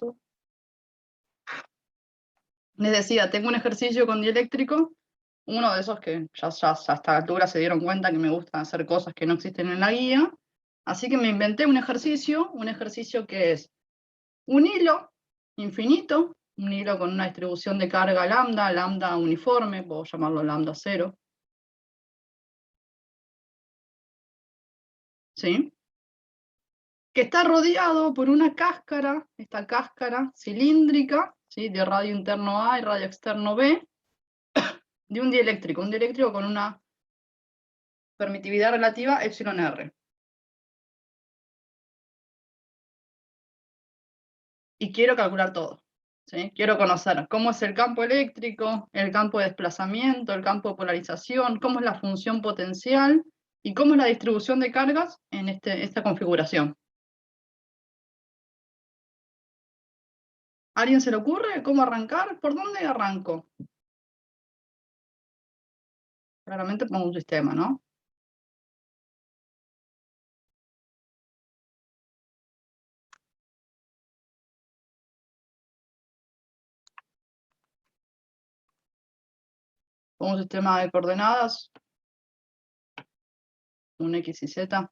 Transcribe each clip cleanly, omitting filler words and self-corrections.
esto. Les decía, tengo un ejercicio con dieléctrico, uno de esos que ya a esta altura se dieron cuenta que me gusta hacer cosas que no existen en la guía, así que me inventé un ejercicio que es un hilo infinito, un hilo con una distribución de carga lambda uniforme, puedo llamarlo lambda 0. ¿Sí? Que está rodeado por una cáscara, esta cáscara cilíndrica, ¿sí? De radio interno A y radio externo B, de un dieléctrico con una permitividad relativa epsilon R. Y quiero calcular todo. ¿Sí? Quiero conocer cómo es el campo eléctrico, el campo de desplazamiento, el campo de polarización, cómo es la función potencial y cómo es la distribución de cargas en esta configuración. ¿A alguien se le ocurre cómo arrancar? ¿Por dónde arranco? Claramente pongo un sistema, ¿no? Pongo un sistema de coordenadas, un X y Z.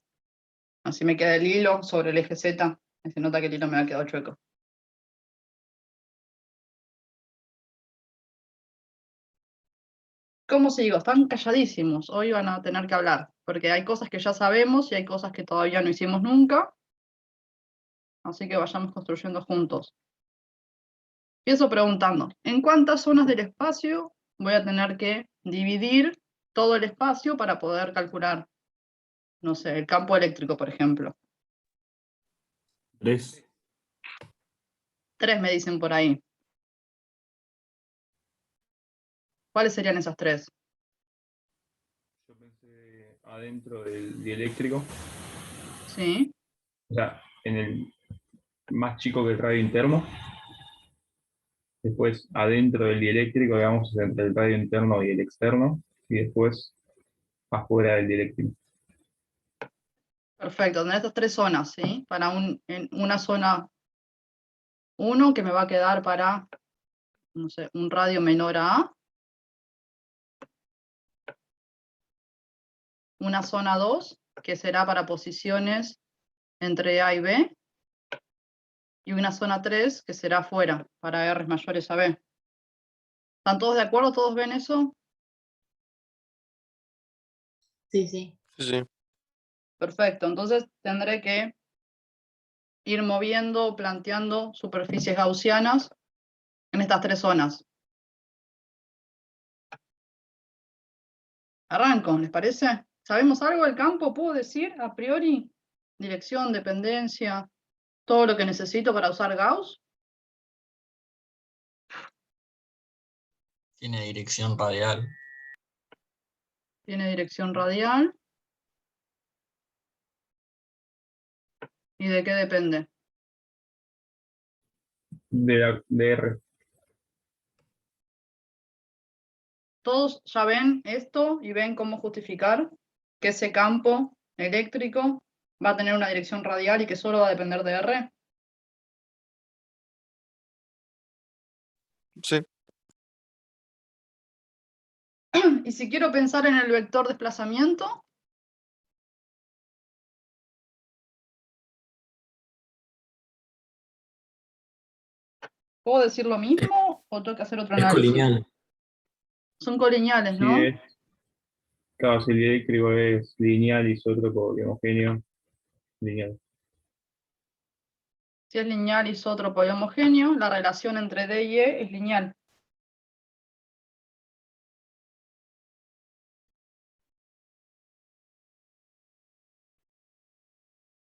Así me queda el hilo sobre el eje Z. Se nota que el hilo me ha quedado chueco. ¿Cómo sigo? Están calladísimos. Hoy van a tener que hablar, porque hay cosas que ya sabemos y hay cosas que todavía no hicimos nunca. Así que vayamos construyendo juntos. Empiezo preguntando, ¿en cuántas zonas del espacio voy a tener que dividir todo el espacio para poder calcular, no sé, el campo eléctrico, por ejemplo? 3. 3 me dicen por ahí. ¿Cuáles serían esas 3? Yo pensé adentro del dieléctrico. Sí. O sea, en el más chico que el radio interno. Después adentro del dieléctrico, digamos, entre el radio interno y el externo. Y después afuera del dieléctrico. Perfecto, tener estas 3 zonas, ¿sí? Para en una zona 1 que me va a quedar para, no sé, un radio menor a A. Una zona 2 que será para posiciones entre A y B. Y una zona 3 que será afuera, para R mayores a B. ¿Están todos de acuerdo? ¿Todos ven eso? Sí, sí. Sí. Perfecto, entonces tendré que ir moviendo, planteando superficies gaussianas en estas 3 zonas. Arranco, ¿les parece? ¿Sabemos algo del campo? ¿Puedo decir a priori? Dirección, dependencia, todo lo que necesito para usar Gauss. Tiene dirección radial. Tiene dirección radial. ¿Y de qué depende? De R. Todos ya ven esto y ven cómo justificar que ese campo eléctrico va a tener una dirección radial y que solo va a depender de R. Sí. Y si quiero pensar en el vector desplazamiento, ¿puedo decir lo mismo o tengo que hacer otro Es análisis? colineal. Son colineales, Si ¿no? claro, si el dieléctrico es lineal, isótropo y homogéneo, lineal. Si es lineal, isótropo y homogéneo, la relación entre D y E es lineal.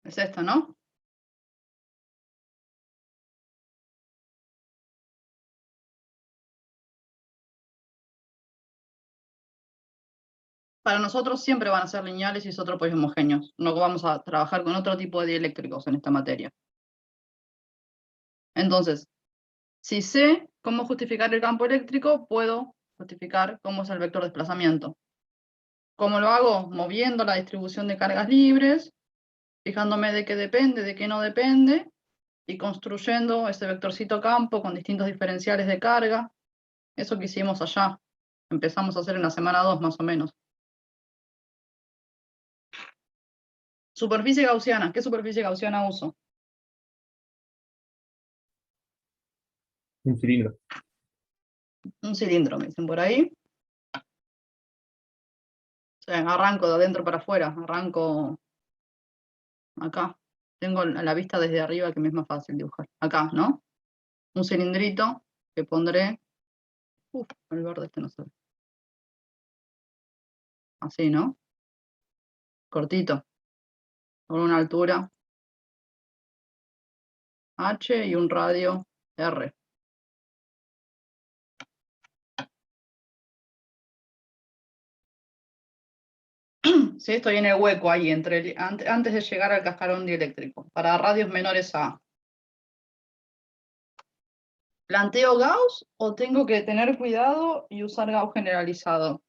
Es esta, ¿no? Para nosotros siempre van a ser lineales, isótropos y homogéneos. No vamos a trabajar con otro tipo de dieléctricos en esta materia. Entonces, si sé cómo justificar el campo eléctrico, puedo justificar cómo es el vector de desplazamiento. ¿Cómo lo hago? Moviendo la distribución de cargas libres, fijándome de qué depende, de qué no depende, y construyendo ese vectorcito campo con distintos diferenciales de carga. Eso que hicimos allá. Empezamos a hacer en la semana 2 más o menos. Superficie gaussiana. ¿Qué superficie gaussiana uso? Un cilindro. Un cilindro, me dicen por ahí. O sea, arranco de adentro para afuera. Arranco acá. Tengo la vista desde arriba que me es más fácil dibujar. Acá, ¿no? Un cilindrito que pondré. El verde este no se ve. Así, ¿no? Cortito. Con una altura H y un radio R. Sí, estoy en el hueco ahí, antes de llegar al cascarón dieléctrico, para radios menores a. ¿Planteo Gauss o tengo que tener cuidado y usar Gauss generalizado?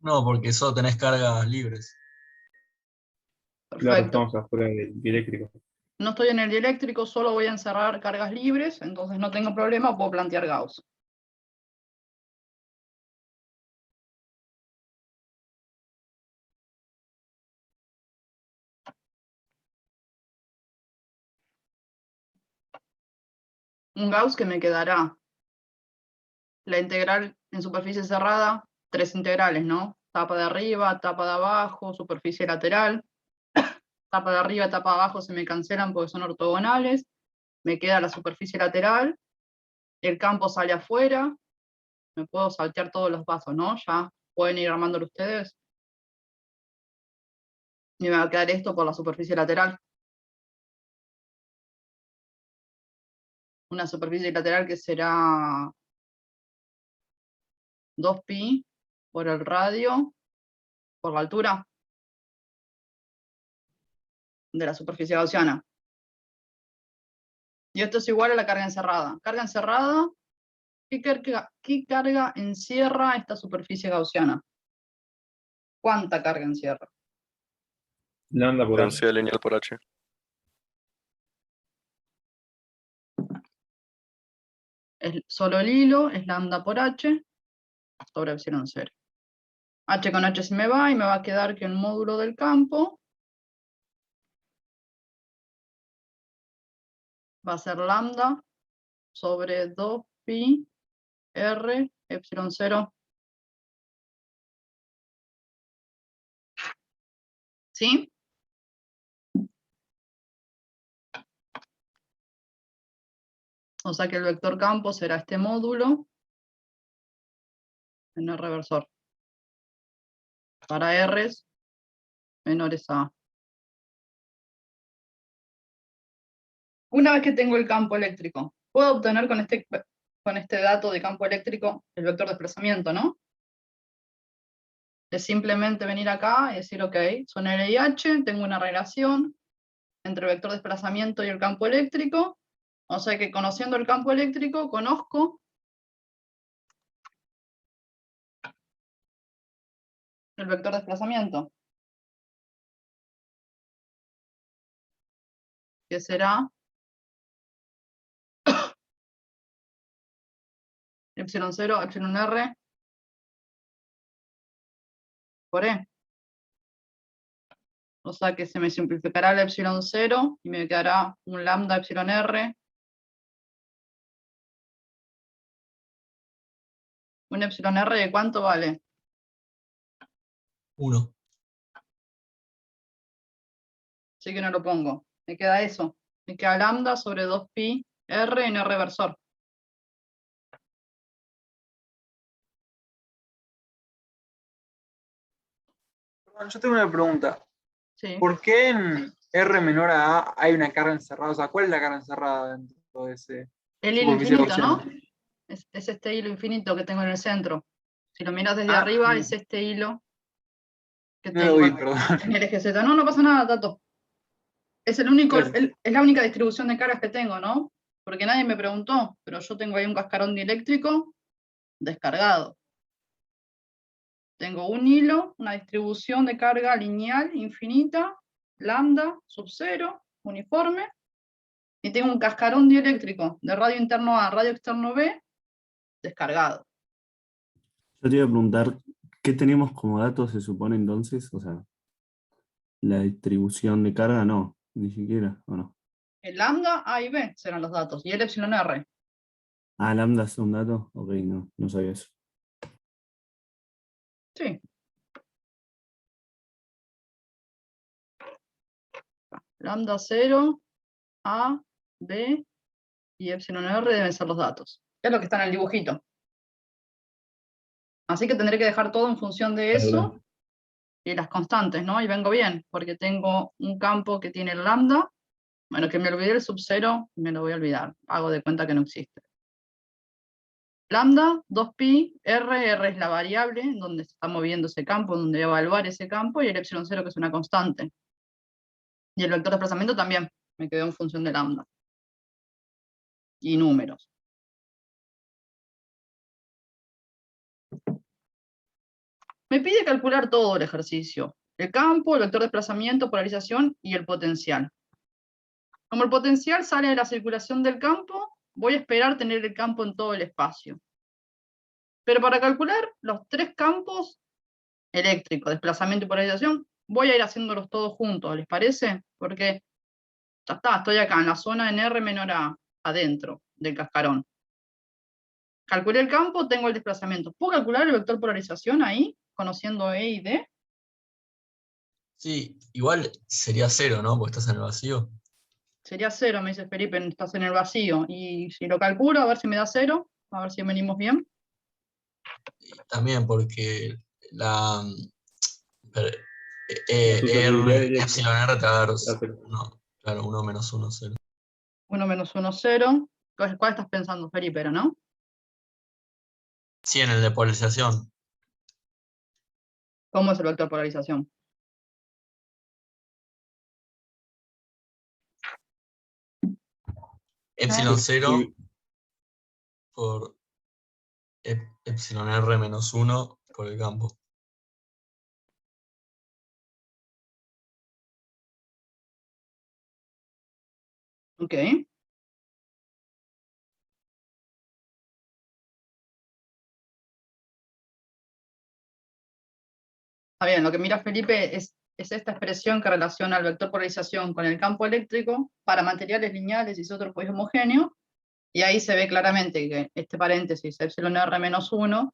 No, porque solo tenés cargas libres. Claro, Perfecto. estamos afuera del dieléctrico. No estoy en el dieléctrico, solo voy a encerrar cargas libres, entonces no tengo problema, puedo plantear Gauss. Un Gauss que me quedará la integral en superficie cerrada, 3 integrales, ¿no? Tapa de arriba, tapa de abajo, superficie lateral. Tapa de arriba, tapa de abajo se me cancelan porque son ortogonales. Me queda la superficie lateral. El campo sale afuera. Me puedo saltear todos los pasos, ¿no? Ya pueden ir armándolo ustedes. Y me va a quedar esto por la superficie lateral. Una superficie lateral que será 2pi por el radio, por la altura de la superficie gaussiana. Y esto es igual a la carga encerrada. Carga encerrada, ¿qué carga encierra esta superficie gaussiana? ¿Cuánta carga encierra? Lambda por H. Densidad lineal por H. Solo el hilo es lambda por H sobre epsilon 0. H con H se me va y me va a quedar que el módulo del campo va a ser lambda sobre 2pi r epsilon 0. ¿Sí? O sea que el vector campo será este módulo en el reversor. Para R's menores a A. Una vez que tengo el campo eléctrico, puedo obtener con este dato de campo eléctrico el vector de desplazamiento, ¿no? Es simplemente venir acá y decir, ok, son L y H, tengo una relación entre el vector de desplazamiento y el campo eléctrico. O sea que conociendo el campo eléctrico, conozco el vector de desplazamiento, que será epsilon 0, epsilon r por E. O sea que se me simplificará el epsilon 0 y me quedará un lambda epsilon r. Un epsilon r, ¿de cuánto vale? 1. Así que no lo pongo. Me queda eso. Me queda lambda sobre 2pi r en r versor. Yo tengo una pregunta. Sí. ¿Por qué en R menor a A hay una carga encerrada? O sea, ¿cuál es la carga encerrada dentro de ese? El hilo superficie infinito, ¿no? gaussiana? Es este hilo infinito que tengo en el centro. Si lo miras desde Ah, arriba, sí. es este hilo que No lo tengo vi, perdón. en el eje Z. No, no pasa nada, Tato. Es el único, Gracias. es la única distribución de cargas que tengo, ¿no? Porque nadie me preguntó, pero yo tengo ahí un cascarón dieléctrico descargado. Tengo un hilo, una distribución de carga lineal infinita, lambda, sub 0, uniforme, y tengo un cascarón dieléctrico de radio interno A, radio externo B, descargado. Yo te iba a preguntar, ¿qué tenemos como datos se supone entonces? O sea, la distribución de carga no, ni siquiera, ¿o no? El lambda, A y B serán los datos, y el epsilon R. Ah, lambda es un dato, ok, no sabía eso. Sí. Lambda 0, A, B y epsilon R deben ser los datos. Es lo que está en el dibujito. Así que tendré que dejar todo en función de eso y las constantes, ¿no? Y vengo bien, porque tengo un campo que tiene el lambda. Bueno, que me olvidé el sub 0, me lo voy a olvidar. Hago de cuenta que no existe. Lambda, 2pi, R es la variable en donde se está moviendo ese campo, donde voy a evaluar ese campo, y el epsilon 0 que es una constante. Y el vector de desplazamiento también me quedó en función de lambda. Y números. Me pide calcular todo el ejercicio. El campo, el vector de desplazamiento, polarización y el potencial. Como el potencial sale de la circulación del campo, voy a esperar tener el campo en todo el espacio. Pero para calcular los tres campos, eléctrico, desplazamiento y polarización, voy a ir haciéndolos todos juntos, ¿les parece? Porque ya está, estoy acá en la zona en R menor A, adentro del cascarón. Calculé el campo, tengo el desplazamiento. ¿Puedo calcular el vector polarización ahí, conociendo E y D? Sí, igual sería 0, ¿no? Porque estás en el vacío. Sería 0, me dice Felipe, estás en el vacío. Y si lo calculo, a ver si me da 0, a ver si venimos bien. Y también porque la per- La susceptibilidad R, directa. epsilon R te va a dar Gracias. 1, claro, 1 menos 1, 0. 1 menos 1, 0. ¿Cuál estás pensando, Felipe, pero no? Sí, en el de polarización. ¿Cómo es el vector polarización? Epsilon 0 Sí, por epsilon R menos 1 por el campo. Ok. Está bien, lo que mira Felipe es esta expresión que relaciona el vector polarización con el campo eléctrico para materiales lineales isótropos y homogéneos, y ahí se ve claramente que este paréntesis, epsilon R menos 1,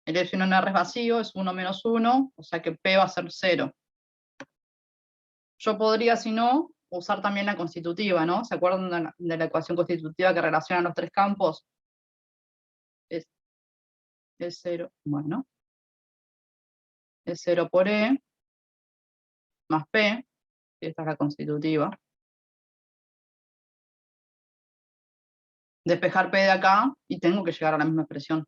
el epsilon R es vacío, es 1 menos 1, o sea que P va a ser 0. Yo podría, si no, usar también la constitutiva, ¿no? ¿Se acuerdan de la ecuación constitutiva que relaciona los tres campos? Es 0, bueno, es 0 por E más P, y esta es la constitutiva. Despejar P de acá y tengo que llegar a la misma expresión.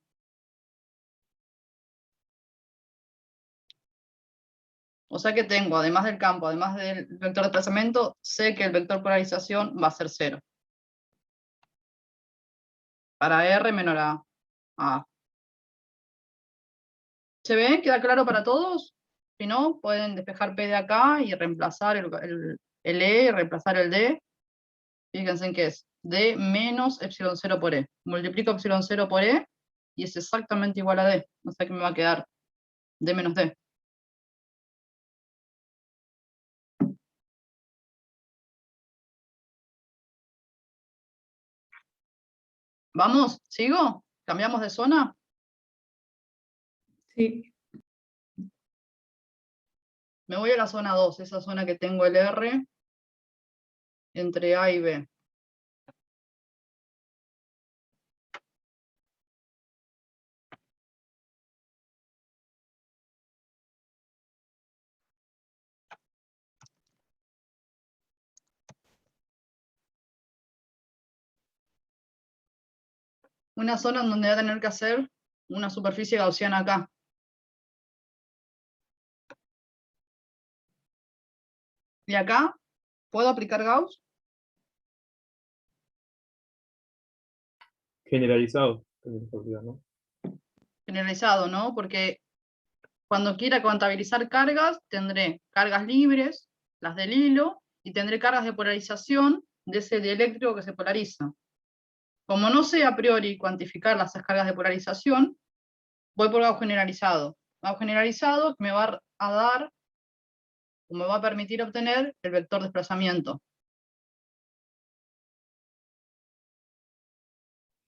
O sea que tengo, además del campo, además del vector de desplazamiento, sé que el vector polarización va a ser 0. Para R menor a A. ¿Se ve? ¿Queda claro para todos? Si no, pueden despejar P de acá y reemplazar el E y reemplazar el D. Fíjense en qué es. D menos epsilon 0 por E. Multiplico epsilon 0 por E y es exactamente igual a D. O sea que me va a quedar D menos D. ¿Vamos? ¿Sigo? ¿Cambiamos de zona? Sí. Me voy a la zona 2, esa zona que tengo el R entre A y B. Una zona en donde voy a tener que hacer una superficie gaussiana acá. Y acá, ¿puedo aplicar Gauss? generalizado. ¿No? Generalizado, ¿no? Porque cuando quiera contabilizar cargas, tendré cargas libres, las del hilo, y tendré cargas de polarización de ese dieléctrico que se polariza. Como no sé a priori cuantificar las cargas de polarización, voy por Gauss generalizado. Gauss generalizado me va a dar, o me va a permitir obtener el vector desplazamiento.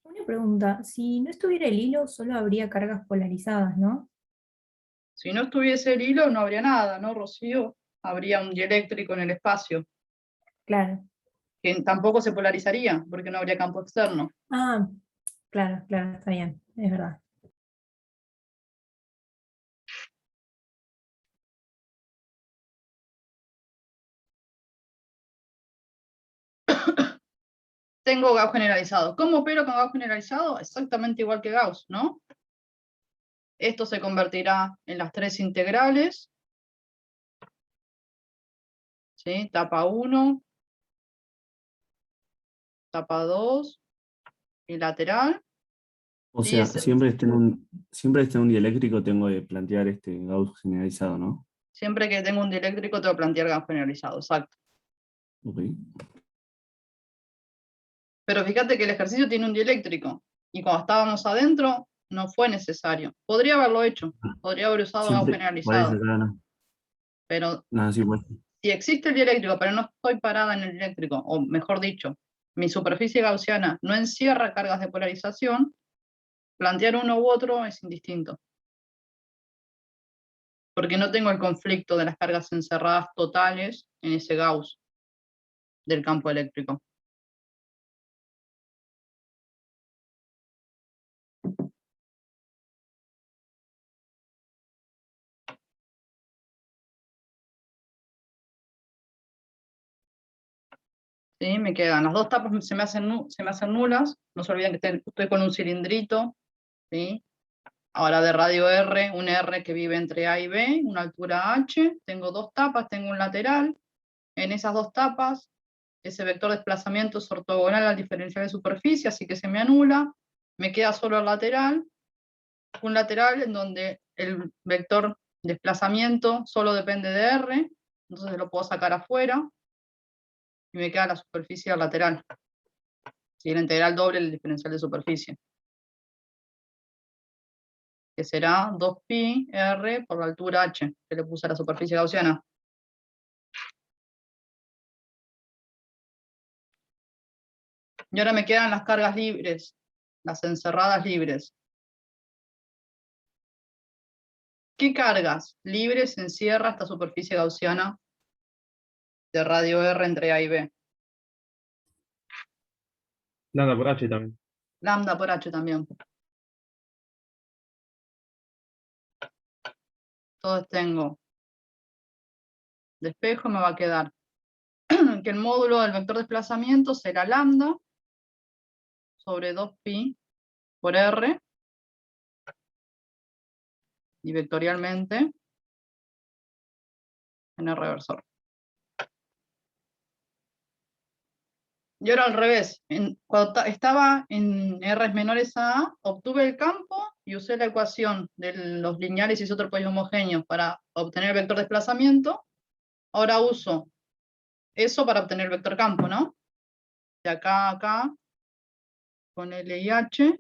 Una pregunta, si no estuviera el hilo, solo habría cargas polarizadas, ¿no? Si no estuviese el hilo, no habría nada, ¿no, Rocío? Habría un dieléctrico en el espacio, Claro. que tampoco se polarizaría, porque no habría campo externo. Ah, claro, claro, está bien, es verdad. Tengo Gauss generalizado. ¿Cómo opero con Gauss generalizado? Exactamente igual que Gauss, ¿no? Esto se convertirá en las tres integrales. ¿Sí? Tapa 1, tapa 2 y lateral. O Sí, sea, siempre esté en un dieléctrico tengo que plantear este Gauss generalizado, ¿no? siempre que tengo un dieléctrico tengo que plantear Gauss generalizado, exacto. Ok. Pero fíjate que el ejercicio tiene un dieléctrico, y cuando estábamos adentro no fue necesario. Podría haberlo hecho, podría haber usado Gauss Siempre, por eso generalizado, acá no. pero No, sí, pues. si existe el dieléctrico, pero no estoy parada en el dieléctrico, o mejor dicho, mi superficie gaussiana no encierra cargas de polarización, plantear uno u otro es indistinto. Porque no tengo el conflicto de las cargas encerradas totales en ese Gauss del campo eléctrico. ¿Sí? Me quedan las dos tapas, se me hacen nulas. No se olviden que estoy con un cilindrito. ¿Sí? Ahora de radio R, un R que vive entre A y B, una altura H. Tengo dos tapas, tengo un lateral. En esas dos tapas, ese vector de desplazamiento es ortogonal al diferencial de superficie, así que se me anula. Me queda solo el lateral. Un lateral en donde el vector desplazamiento solo depende de R, entonces lo puedo sacar afuera, y me queda la superficie lateral. ¿Sí? La integral doble del diferencial de superficie, que será 2pi R por la altura H, que le puse a la superficie gaussiana. Y ahora me quedan las cargas libres, las encerradas libres. ¿Qué cargas libres encierra esta superficie gaussiana de radio R entre A y B? Lambda por H también. Lambda por H también. Entonces tengo de espejo, me va a quedar que el módulo del vector desplazamiento será lambda sobre 2pi por R, y vectorialmente en R versor. Y ahora al revés, cuando estaba en R menores a A, obtuve el campo y usé la ecuación de los lineales isótropos y homogéneos para obtener el vector desplazamiento. Ahora uso eso para obtener el vector campo, ¿no? De acá a acá, con L y H,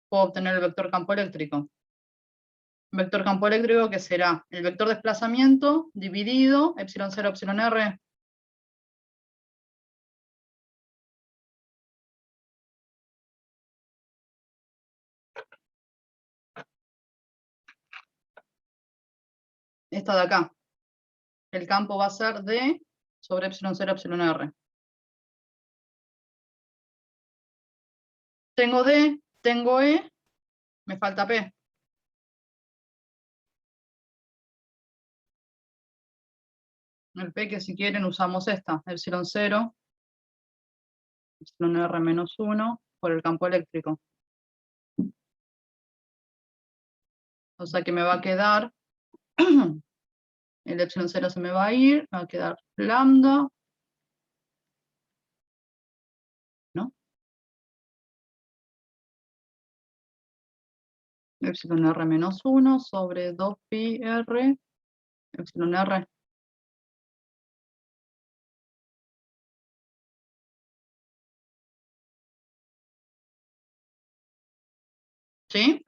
puedo obtener el vector campo eléctrico. Vector campo eléctrico que será el vector desplazamiento dividido epsilon 0, epsilon r. Esta de acá. El campo va a ser D sobre epsilon 0, epsilon r. Tengo D, tengo E, me falta P. El P que si quieren usamos esta, epsilon 0, epsilon r menos 1 por el campo eléctrico. O sea que me va a quedar, el epsilon 0 se me va a ir, me va a quedar lambda, ¿no? Epsilon r menos 1 sobre 2pi r, epsilon r. ¿Sí?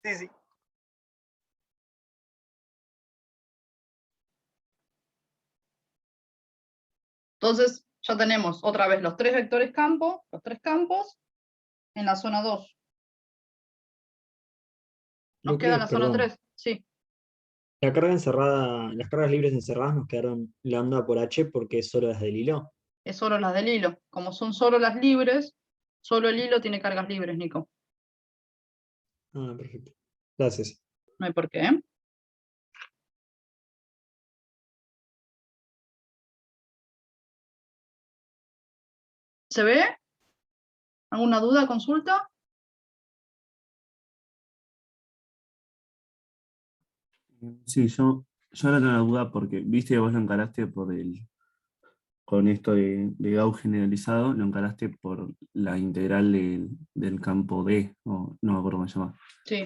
Sí, sí. Entonces, ya tenemos otra vez los tres vectores campo, los tres campos, en la zona 2. Nos queda la zona Perdón. 3. Sí, La carga encerrada, las cargas libres encerradas nos quedaron lambda por H porque es solo las del hilo. es solo las del hilo. Como son solo las libres, solo el hilo tiene cargas libres, Nico. Ah, perfecto. Gracias. No hay por qué. ¿Se ve? ¿Alguna duda, consulta? Sí, yo ahora tengo una duda porque viste que vos lo encaraste con esto de Gauss generalizado, lo encaraste por la integral del campo D, o no me acuerdo cómo se llama. Sí.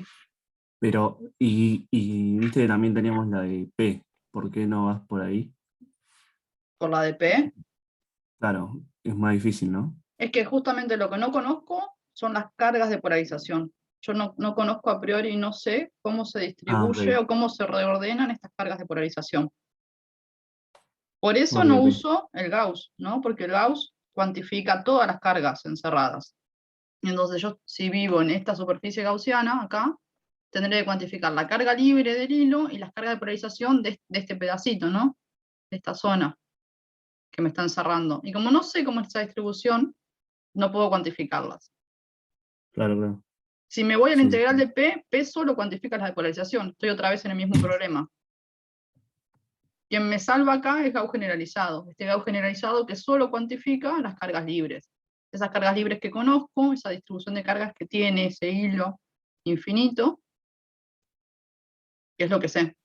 Pero, y viste que también teníamos la de P, ¿por qué no vas por ahí? Por la de P. Claro, es más difícil, ¿no? Es que justamente lo que no conozco son las cargas de polarización. Yo no conozco a priori y no sé cómo se Ah, distribuye ok, o cómo se reordenan estas cargas de polarización. Por eso ok, no ok. uso el Gauss, ¿no? Porque el Gauss cuantifica todas las cargas encerradas. Entonces yo, si vivo en esta superficie gaussiana, acá, tendré que cuantificar la carga libre del hilo y las cargas de polarización de este pedacito, ¿no? De esta zona que me está encerrando. Y como no sé cómo es esa distribución, no puedo cuantificarlas. Claro, claro. Si me voy a la Sí, sí. integral de P solo cuantifica las de polarización. Estoy otra vez en el mismo problema. Quien me salva acá es Gauss generalizado. Este Gauss generalizado que solo cuantifica las cargas libres. Esas cargas libres que conozco, esa distribución de cargas que tiene ese hilo infinito, que es lo que sé,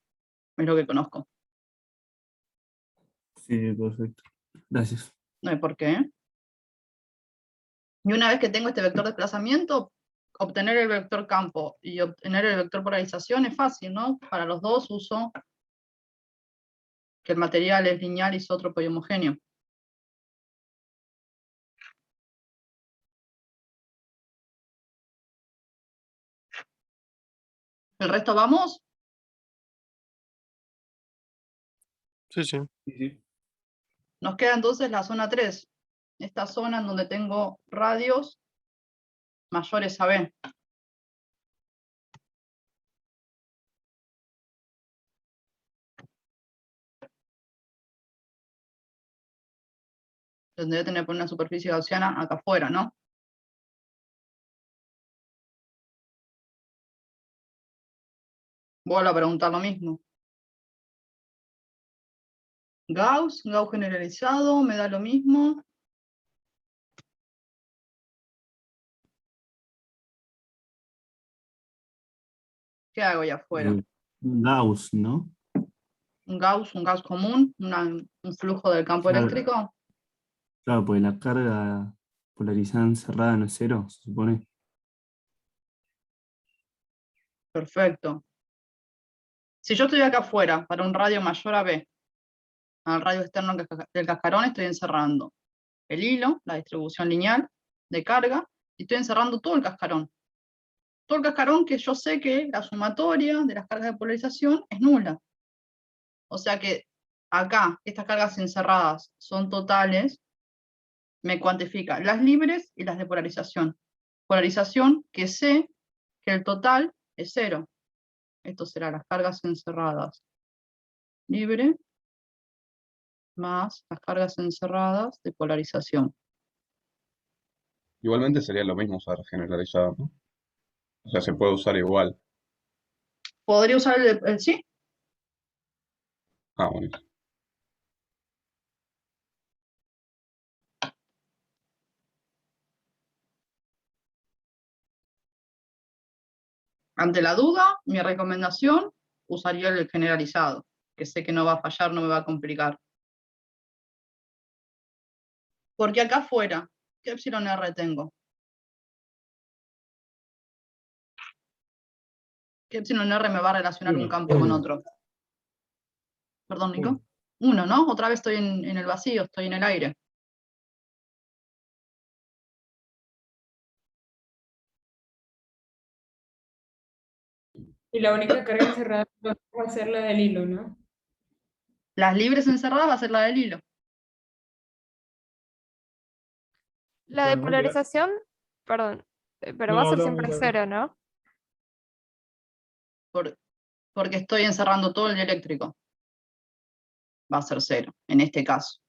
es lo que conozco. Sí, perfecto. Gracias. No hay por qué. Y una vez que tengo este vector de desplazamiento, obtener el vector campo y obtener el vector polarización es fácil, ¿no? Para los dos uso que el material es lineal, isótropo y homogéneo. ¿El resto vamos? Sí, sí. Sí, sí. Nos queda entonces la zona 3, esta zona en donde tengo radios mayores a B. Tendría que tener por una superficie gaussiana acá afuera, ¿no? Vuelvo a preguntar lo mismo. Gauss generalizado, me da lo mismo. ¿Qué hago ahí afuera? Gauss, ¿no? Un Gauss común, un flujo del campo Claro, eléctrico. claro, pues la carga polarizada encerrada no es cero, se supone. Perfecto. Si yo estoy acá afuera para un radio mayor a B, al radio externo del cascarón, estoy encerrando el hilo, la distribución lineal de carga, y estoy encerrando todo el cascarón. Todo el cascarón que yo sé que la sumatoria de las cargas de polarización es nula. O sea que acá, estas cargas encerradas son totales, me cuantifica las libres y las de polarización. Polarización que sé que el total es 0. Esto será las cargas encerradas libre más las cargas encerradas de polarización. Igualmente sería lo mismo usar generalizado, ¿no? O sea, se puede usar igual. ¿Podría usar el sí? Ah, bueno. Ante la duda, mi recomendación, usaría el generalizado, que sé que no va a fallar, no me va a complicar. Porque acá afuera, ¿qué epsilon R tengo? ¿Qué epsilon R me va a relacionar un campo con otro? Perdón, Nico. 1, ¿no? Otra vez estoy en el vacío, estoy en el aire. Y la única carga encerrada va a ser la del hilo, ¿no? Las libres encerradas va a ser la del hilo. La de Bueno, no queda- polarización, perdón, pero va a No, ser hablamos siempre de la- 0, ¿no? Porque estoy encerrando todo el dieléctrico. Va a ser 0, en este caso.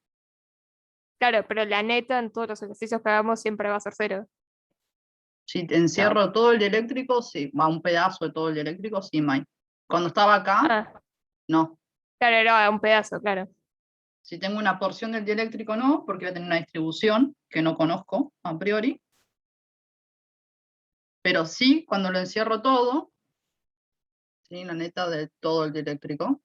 Claro, pero la neta en todos los ejercicios que hagamos siempre va a ser 0. Si te encierro todo el dieléctrico, sí. Va un pedazo de todo el dieléctrico, sí, May. Cuando estaba acá, Ah, no. claro, era un pedazo, claro. Si tengo una porción del dieléctrico, no, porque voy a tener una distribución que no conozco a priori. Pero sí, cuando lo encierro todo, ¿sí? La neta de todo el dieléctrico.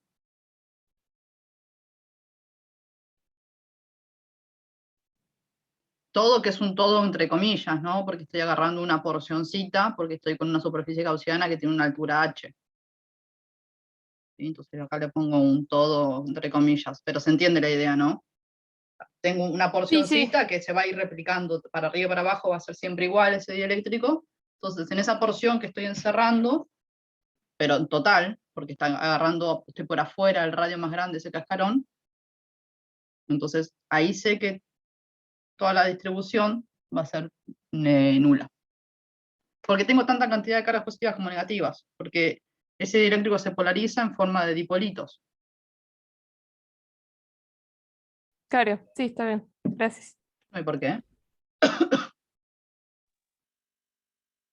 Todo que es un todo entre comillas, ¿no? Porque estoy agarrando una porcioncita, porque estoy con una superficie gaussiana que tiene una altura h. ¿Sí? Entonces acá le pongo un todo entre comillas, pero se entiende la idea, ¿no? Tengo una Sí, porcioncita que se va a ir replicando para arriba y para abajo, va a ser siempre igual ese dieléctrico. Entonces en esa porción que estoy encerrando, pero en total, porque está agarrando, estoy por afuera, el radio más grande, ese cascarón, entonces ahí sé que toda la distribución va a ser nula. Porque tengo tanta cantidad de cargas positivas como negativas, porque ese dieléctrico se polariza en forma de dipolitos. claro, sí, está bien. Gracias. ¿No hay por qué?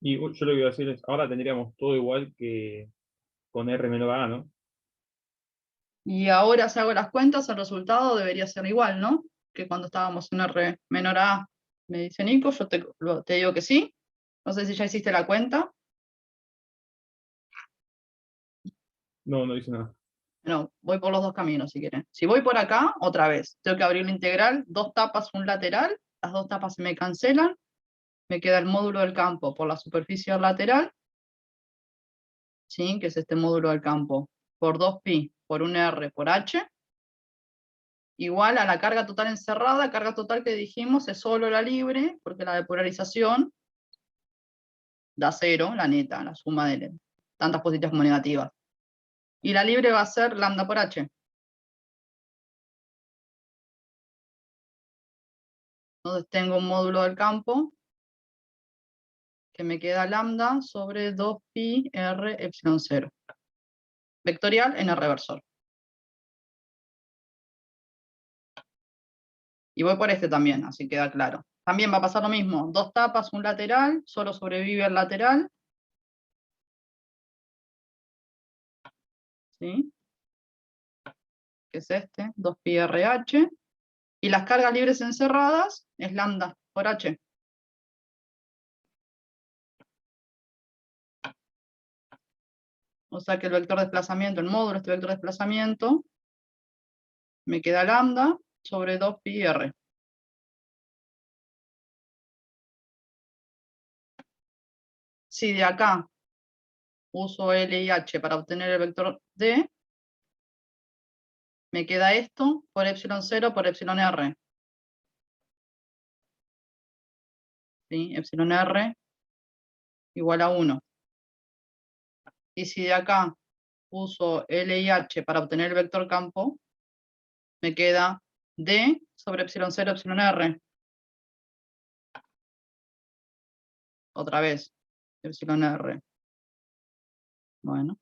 Y yo lo que iba a decir es, ahora tendríamos todo igual que con R menor a A, ¿no? Y ahora si hago las cuentas, el resultado debería ser igual, ¿no? Que cuando estábamos en R menor a A, me dice Nico, yo te digo que sí. No sé si ya hiciste la cuenta. No, no dice nada. No, voy por los dos caminos si quieren. Si voy por acá, otra vez, tengo que abrir la integral, dos tapas, un lateral, las dos tapas se me cancelan, me queda el módulo del campo por la superficie lateral, ¿sí? Que es este módulo del campo, por 2pi, por un R, por H, igual a la carga total encerrada, carga total que dijimos es solo la libre, porque la de polarización da 0, la neta, la suma de tantas positivas como negativas. Y la libre va a ser lambda por H. Entonces tengo un módulo del campo que me queda lambda sobre 2pi r epsilon 0. Vectorial en el reversor. Y voy por este también, así queda claro. También va a pasar lo mismo. Dos tapas, un lateral, solo sobrevive el lateral. ¿Sí? Que es este, 2pi RH. Y las cargas libres encerradas es lambda por H. O sea que el vector de desplazamiento, el módulo de este vector de desplazamiento, me queda lambda sobre 2pi r. Si de acá uso L y H para obtener el vector D, me queda esto por epsilon 0 por epsilon r. ¿Sí? Epsilon r igual a 1. Y si de acá uso L y H para obtener el vector campo, me queda D sobre epsilon 0 epsilon r. Otra vez, epsilon r. Bueno,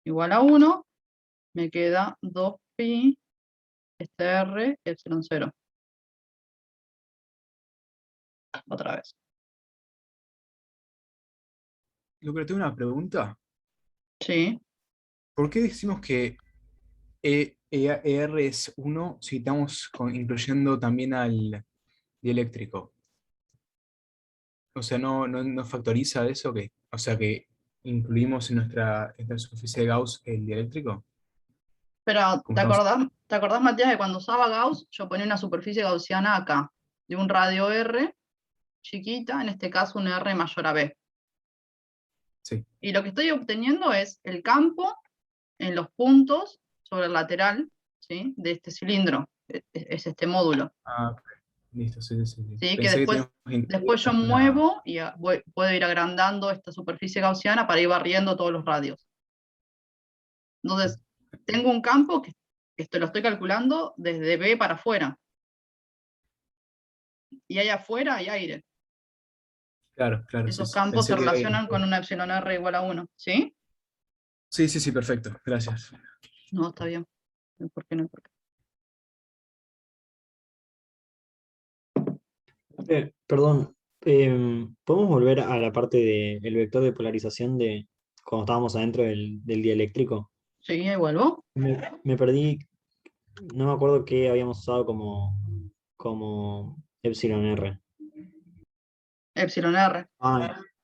igual a 1, me queda 2pi este r epsilon 0. Otra vez. Lucre, tengo una pregunta. Sí. ¿Por qué decimos que ER es 1 si estamos incluyendo también al dieléctrico? O sea, ¿no factoriza eso? O sea, que incluimos en nuestra superficie de Gauss el dieléctrico. Pero, Como estamos- ¿te acordás, Matías, que cuando usaba Gauss, yo ponía una superficie gaussiana acá, de un radio R chiquita, en este caso un R mayor a B? Sí. Y lo que estoy obteniendo es el campo en los puntos sobre el lateral, ¿sí? De este cilindro, es este módulo. Ah, ok. Listo, sí. ¿sí? Que Pensé después, teníamos después yo muevo y puedo ir agrandando esta superficie gaussiana para ir barriendo todos los radios. Entonces, tengo un campo que esto lo estoy calculando desde B para afuera. Y ahí afuera hay aire. Claro. Esos Sí, campos pensé se que era relacionan con bien. una epsilon R igual a 1. ¿Sí? Sí, perfecto. Gracias. No, está bien. No hay por qué, no hay por qué. Perdón, ¿podemos volver a la parte del vector de polarización de cuando estábamos adentro del dieléctrico? Sí, ahí vuelvo. Me perdí, no me acuerdo qué habíamos usado como epsilon R. Epsilon R.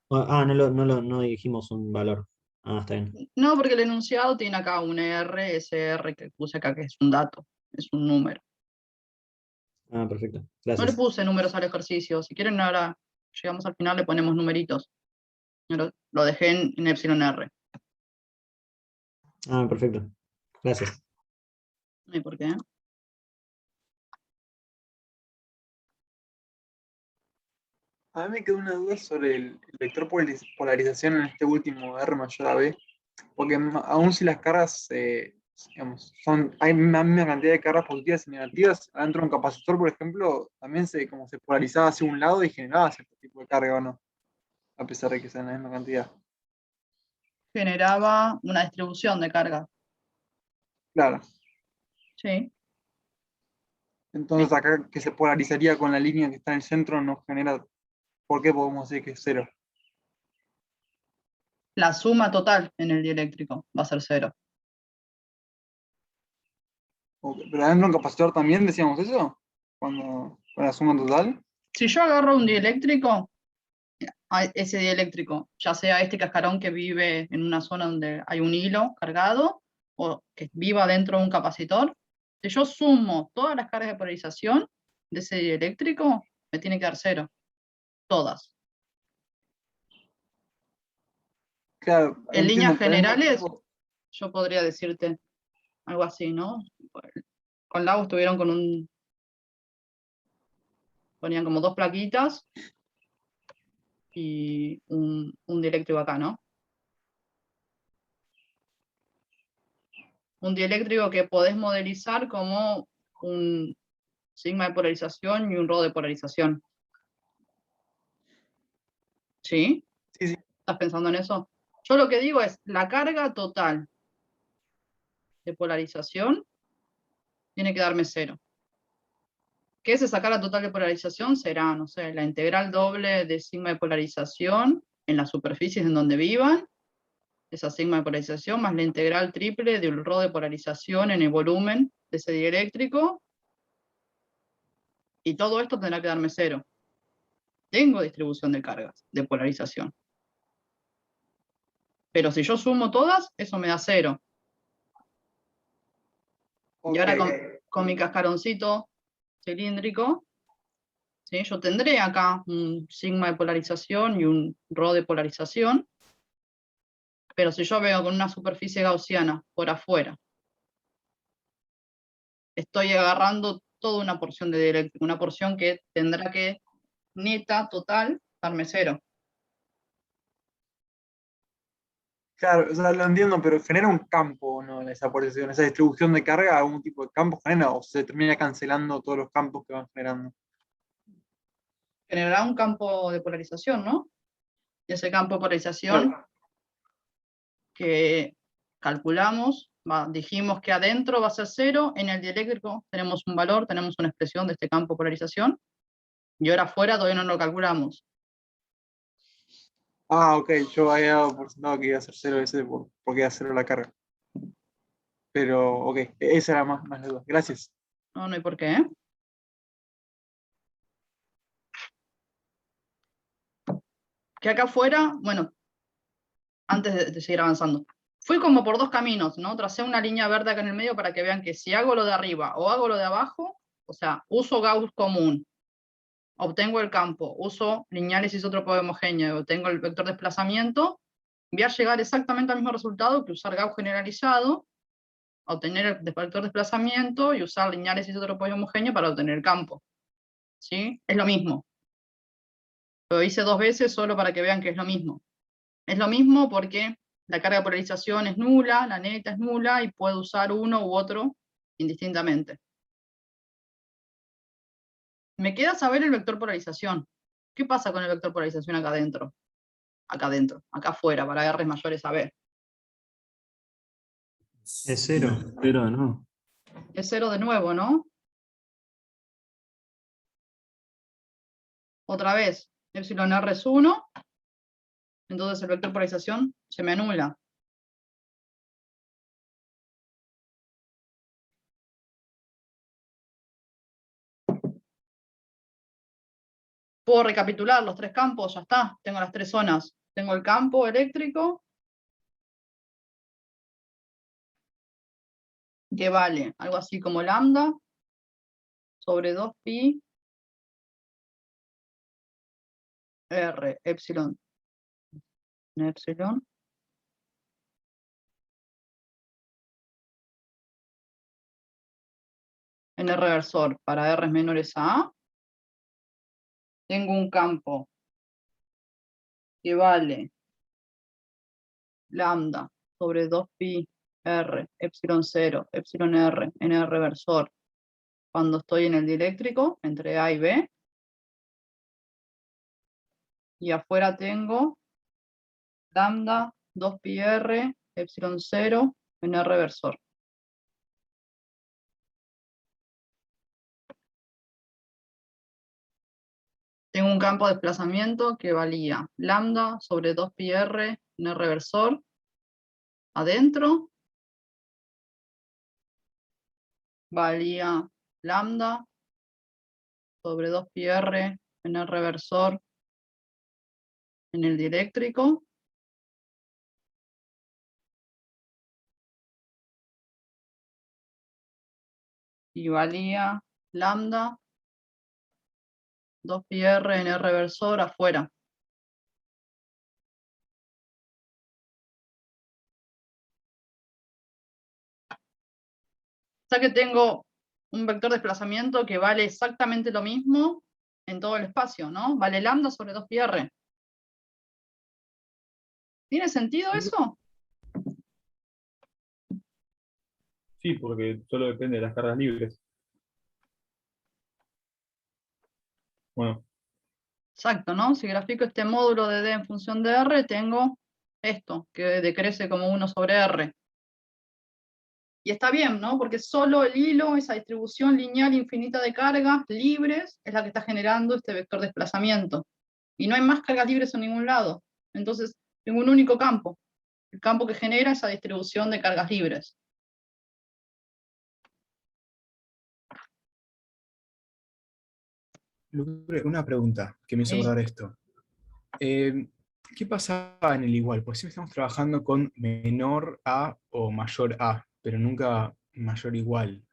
No dijimos un valor. Ah, está bien. No, porque el enunciado tiene acá un R, ese R que puse acá, que es un dato, es un número. Ah, perfecto. No le Gracias. puse números al ejercicio. Si quieren, ahora llegamos al final, le ponemos numeritos. Lo dejé en epsilon R. Ah, perfecto. Gracias. ¿Y por qué? A mí me quedó una duda sobre el vector polarización en este último R mayor a B, porque aún si las cargas, digamos, hay una misma cantidad de cargas positivas y negativas, adentro de un capacitor, por ejemplo, también como se polarizaba hacia un lado y generaba cierto tipo de carga, ¿o no? A pesar de que sean la misma cantidad. Generaba una distribución de carga. Claro. Sí. Entonces acá que se polarizaría con la línea que está en el centro no genera, ¿por qué podemos decir que es cero? La suma total en el dieléctrico va a ser 0. Pero adentro de un capacitor también decíamos eso, con la suma total. Si yo agarro un dieléctrico, ese dieléctrico, ya sea este cascarón que vive en una zona donde hay un hilo cargado, o que viva dentro de un capacitor, si yo sumo todas las cargas de polarización de ese dieléctrico, me tiene que dar 0. Todas. Claro, En entiendo, líneas pero al mismo generales, tiempo, yo podría decirte algo así, ¿no? Con Lau estuvieron ponían como 2 plaquitas y un dieléctrico acá, ¿no? Un dieléctrico que podés modelizar como un sigma de polarización y un rho de polarización. ¿Sí? Sí. ¿Estás pensando en eso? Yo lo que digo es, la carga total de polarización tiene que darme 0. ¿Qué es sacar la total de polarización? Será, no sé, la integral doble de sigma de polarización en las superficies en donde vivan, esa sigma de polarización, más la integral triple del rho de polarización en el volumen de ese dieléctrico, y todo esto tendrá que darme 0. Tengo distribución de cargas, de polarización. Pero si yo sumo todas, eso me da 0. Y ahora con mi cascaroncito cilíndrico, ¿sí? Yo tendré acá un sigma de polarización y un rho de polarización, pero si yo veo con una superficie gaussiana por afuera, estoy agarrando toda una porción de dieléctrico, una porción que tendrá que, neta, total, darme 0. claro, o sea, lo entiendo, pero genera un campo, ¿no? Esa polarización, esa distribución de carga, algún tipo de campo genera, o se termina cancelando todos los campos que van generando. Generará un campo de polarización, ¿no? Y ese campo de polarización Claro. que calculamos, dijimos que adentro va a ser 0, en el dieléctrico tenemos un valor, tenemos una expresión de este campo de polarización, y ahora afuera todavía no lo calculamos. Ah, ok, yo había dado por sentado que iba a ser 0 ese porque iba a 0 la carga. Pero, ok, esa era más la duda. Gracias. No, no hay por qué. Que acá afuera, bueno, antes de seguir avanzando, fui como por 2 caminos, ¿no? Tracé una línea verde acá en el medio para que vean que si hago lo de arriba o hago lo de abajo, o sea, uso Gauss común, obtengo el campo, uso lineales isótropo homogéneo, obtengo el vector de desplazamiento, voy a llegar exactamente al mismo resultado que usar Gauss generalizado, obtener el vector de desplazamiento y usar lineales isótropos homogéneos para obtener el campo. ¿sí? Es lo mismo. Lo hice 2 veces solo para que vean que es lo mismo. Es lo mismo porque la carga de polarización es nula, la neta es nula y puedo usar uno u otro indistintamente. Me queda saber el vector polarización. ¿Qué pasa con el vector polarización acá adentro? Acá adentro, acá afuera, para R mayores a B. Es 0. Pero no. Es 0 de nuevo, ¿no? Otra vez, epsilon R es 1, entonces el vector polarización se me anula. Puedo recapitular los 3 campos, ya está, tengo las 3 zonas. Tengo el campo eléctrico, que vale algo así como lambda sobre 2pi R epsilon en R reversor para R menores a A. Tengo un campo que vale lambda sobre 2pi R epsilon 0 epsilon R en R reversor cuando estoy en el dieléctrico entre A y B. Y afuera tengo lambda 2pi R epsilon 0 en R reversor. Tengo un campo de desplazamiento que valía lambda sobre 2pi R en R reversor adentro. Valía lambda sobre 2pi R en R reversor en el dieléctrico. Y valía lambda 2pi R en R reversor afuera. O sea que tengo un vector de desplazamiento que vale exactamente lo mismo en todo el espacio, ¿no? Vale lambda sobre 2pi R. ¿Tiene sentido eso? Sí, porque solo depende de las cargas libres. Bueno, Exacto, ¿no? Si grafico este módulo de D en función de R, tengo esto, que decrece como 1 sobre R. Y está bien, ¿no? Porque solo el hilo, esa distribución lineal infinita de cargas libres, es la que está generando este vector de desplazamiento. Y no hay más cargas libres en ningún lado. Entonces, tengo un único campo. El campo que genera esa distribución de cargas libres. Una pregunta que me hizo Sí. acordar esto. ¿Qué pasaba en el igual? Pues siempre estamos trabajando con menor a o mayor a, pero nunca mayor igual.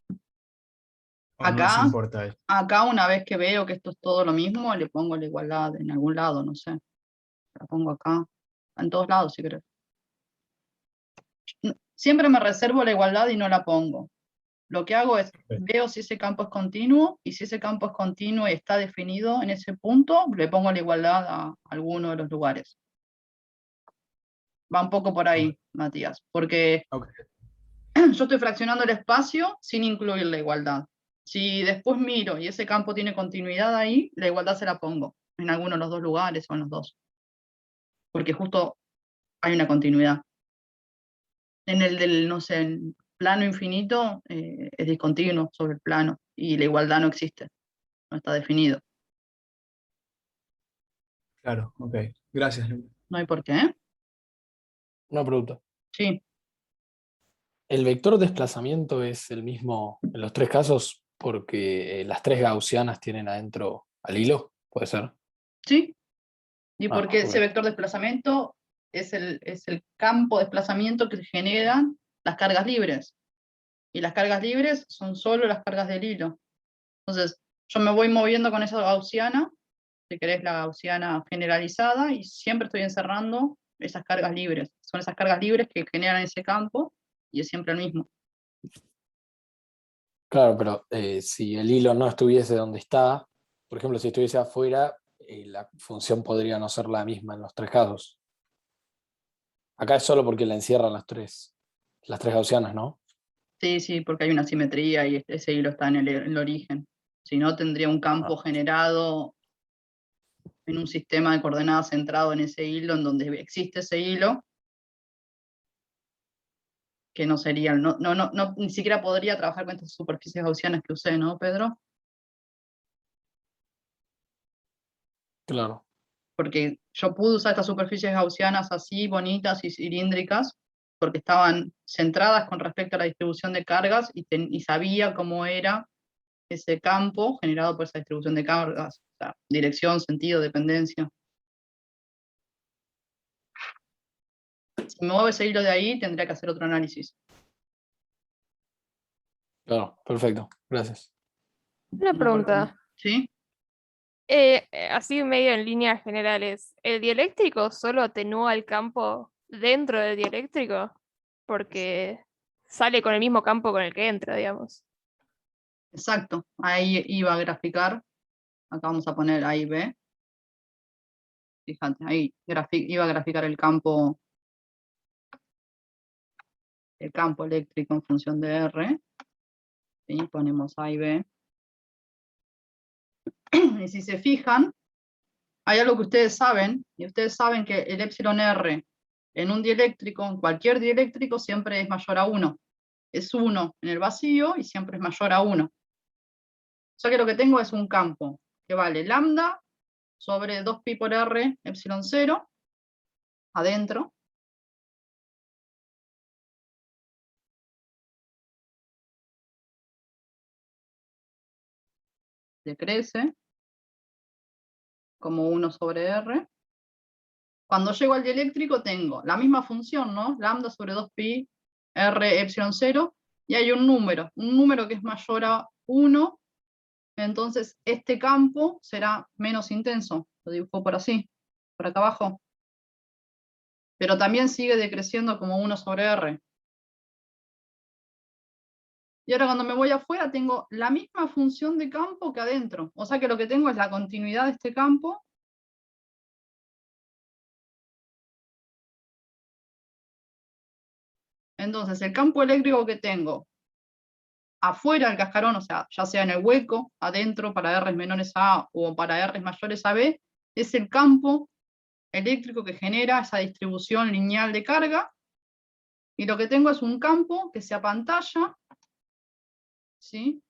¿O no les Acá, importa eso? acá una vez que veo que esto es todo lo mismo, le pongo la igualdad en algún lado, no sé. La pongo acá. En todos lados, si querés. Siempre me reservo la igualdad y no la pongo. Lo que hago es, veo si ese campo es continuo, y si ese campo es continuo y está definido en ese punto, le pongo la igualdad a alguno de los lugares. Va un poco por ahí, Matías, porque yo estoy fraccionando el espacio sin incluir la igualdad. Si después miro y ese campo tiene continuidad ahí, la igualdad se la pongo en alguno de los dos lugares o en los dos. Porque justo hay una continuidad. En el del, no sé, en plano infinito es discontinuo sobre el plano y la igualdad no existe, no está definido. Claro, ok. Gracias, Lu. No hay por qué. Una pregunta. Sí. ¿El vector de desplazamiento es el mismo en los 3 casos porque las 3 gaussianas tienen adentro al hilo? ¿Puede ser? Sí. Y Ah, porque ese ok. vector de desplazamiento es el campo de desplazamiento que generan las cargas libres. Y las cargas libres son solo las cargas del hilo. Entonces, yo me voy moviendo con esa gaussiana, si querés la gaussiana generalizada, y siempre estoy encerrando esas cargas libres. Son esas cargas libres que generan ese campo, y es siempre el mismo. Claro, pero si el hilo no estuviese donde está, por ejemplo, si estuviese afuera, la función podría no ser la misma en los tres casos. Acá es solo porque la encierran las tres gaussianas, ¿no? Sí, sí, porque hay una simetría y ese hilo está en el origen. Si no, tendría un campo generado en un sistema de coordenadas centrado en ese hilo, en donde existe ese hilo, que no sería, ni siquiera podría trabajar con estas superficies gaussianas que usé, ¿no, Pedro? Claro. Porque yo pude usar estas superficies gaussianas así, bonitas y cilíndricas, porque estaban centradas con respecto a la distribución de cargas y sabía cómo era ese campo generado por esa distribución de cargas, o sea, dirección, sentido, dependencia. Si me muevo ese hilo de ahí, tendría que hacer otro análisis. Claro, perfecto. Gracias. Una pregunta. ¿Sí? Así medio en líneas generales, ¿el dieléctrico solo atenúa el campo dentro del dieléctrico? Porque sale con el mismo campo con el que entra, digamos. Exacto. Ahí iba a graficar. Acá vamos a poner A y B. Fíjate, ahí iba a graficar el campo eléctrico en función de R. ¿Sí? Ponemos A y B. Y si se fijan, hay algo que ustedes saben, y ustedes saben que el epsilon R en un dieléctrico, en cualquier dieléctrico, siempre es mayor a 1. Es 1 en el vacío y siempre es mayor a 1. O sea que lo que tengo es un campo que vale lambda sobre 2pi por R epsilon 0 adentro. Decrece como 1 sobre R. Cuando llego al dieléctrico tengo la misma función, ¿no? Lambda sobre 2pi R epsilon 0, y hay un número que es mayor a 1, entonces este campo será menos intenso. Lo dibujo por así, por acá abajo. Pero también sigue decreciendo como 1 sobre R. Y ahora cuando me voy afuera tengo la misma función de campo que adentro. O sea que lo que tengo es la continuidad de este campo. Entonces el campo eléctrico que tengo afuera del cascarón, o sea, ya sea en el hueco, adentro para R menores a A o para R mayores a B, es el campo eléctrico que genera esa distribución lineal de carga. Y lo que tengo es un campo que se apantalla, ¿sí?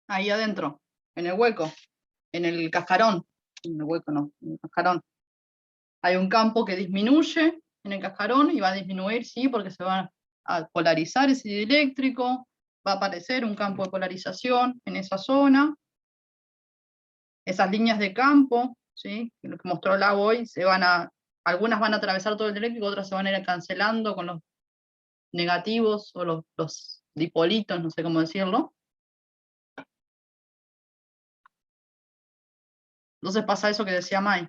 Ahí adentro, en el hueco, en el cascarón. En el hueco no, en el cascarón. Hay un campo que disminuye en el cascarón y va a disminuir, sí, porque se va a polarizar ese dieléctrico, va a aparecer un campo de polarización en esa zona. Esas líneas de campo, ¿sí? Lo que mostró Lau hoy, algunas van a atravesar todo el dieléctrico, otras se van a ir cancelando con los negativos o los dipolitos, no sé cómo decirlo. Entonces pasa eso que decía Mai.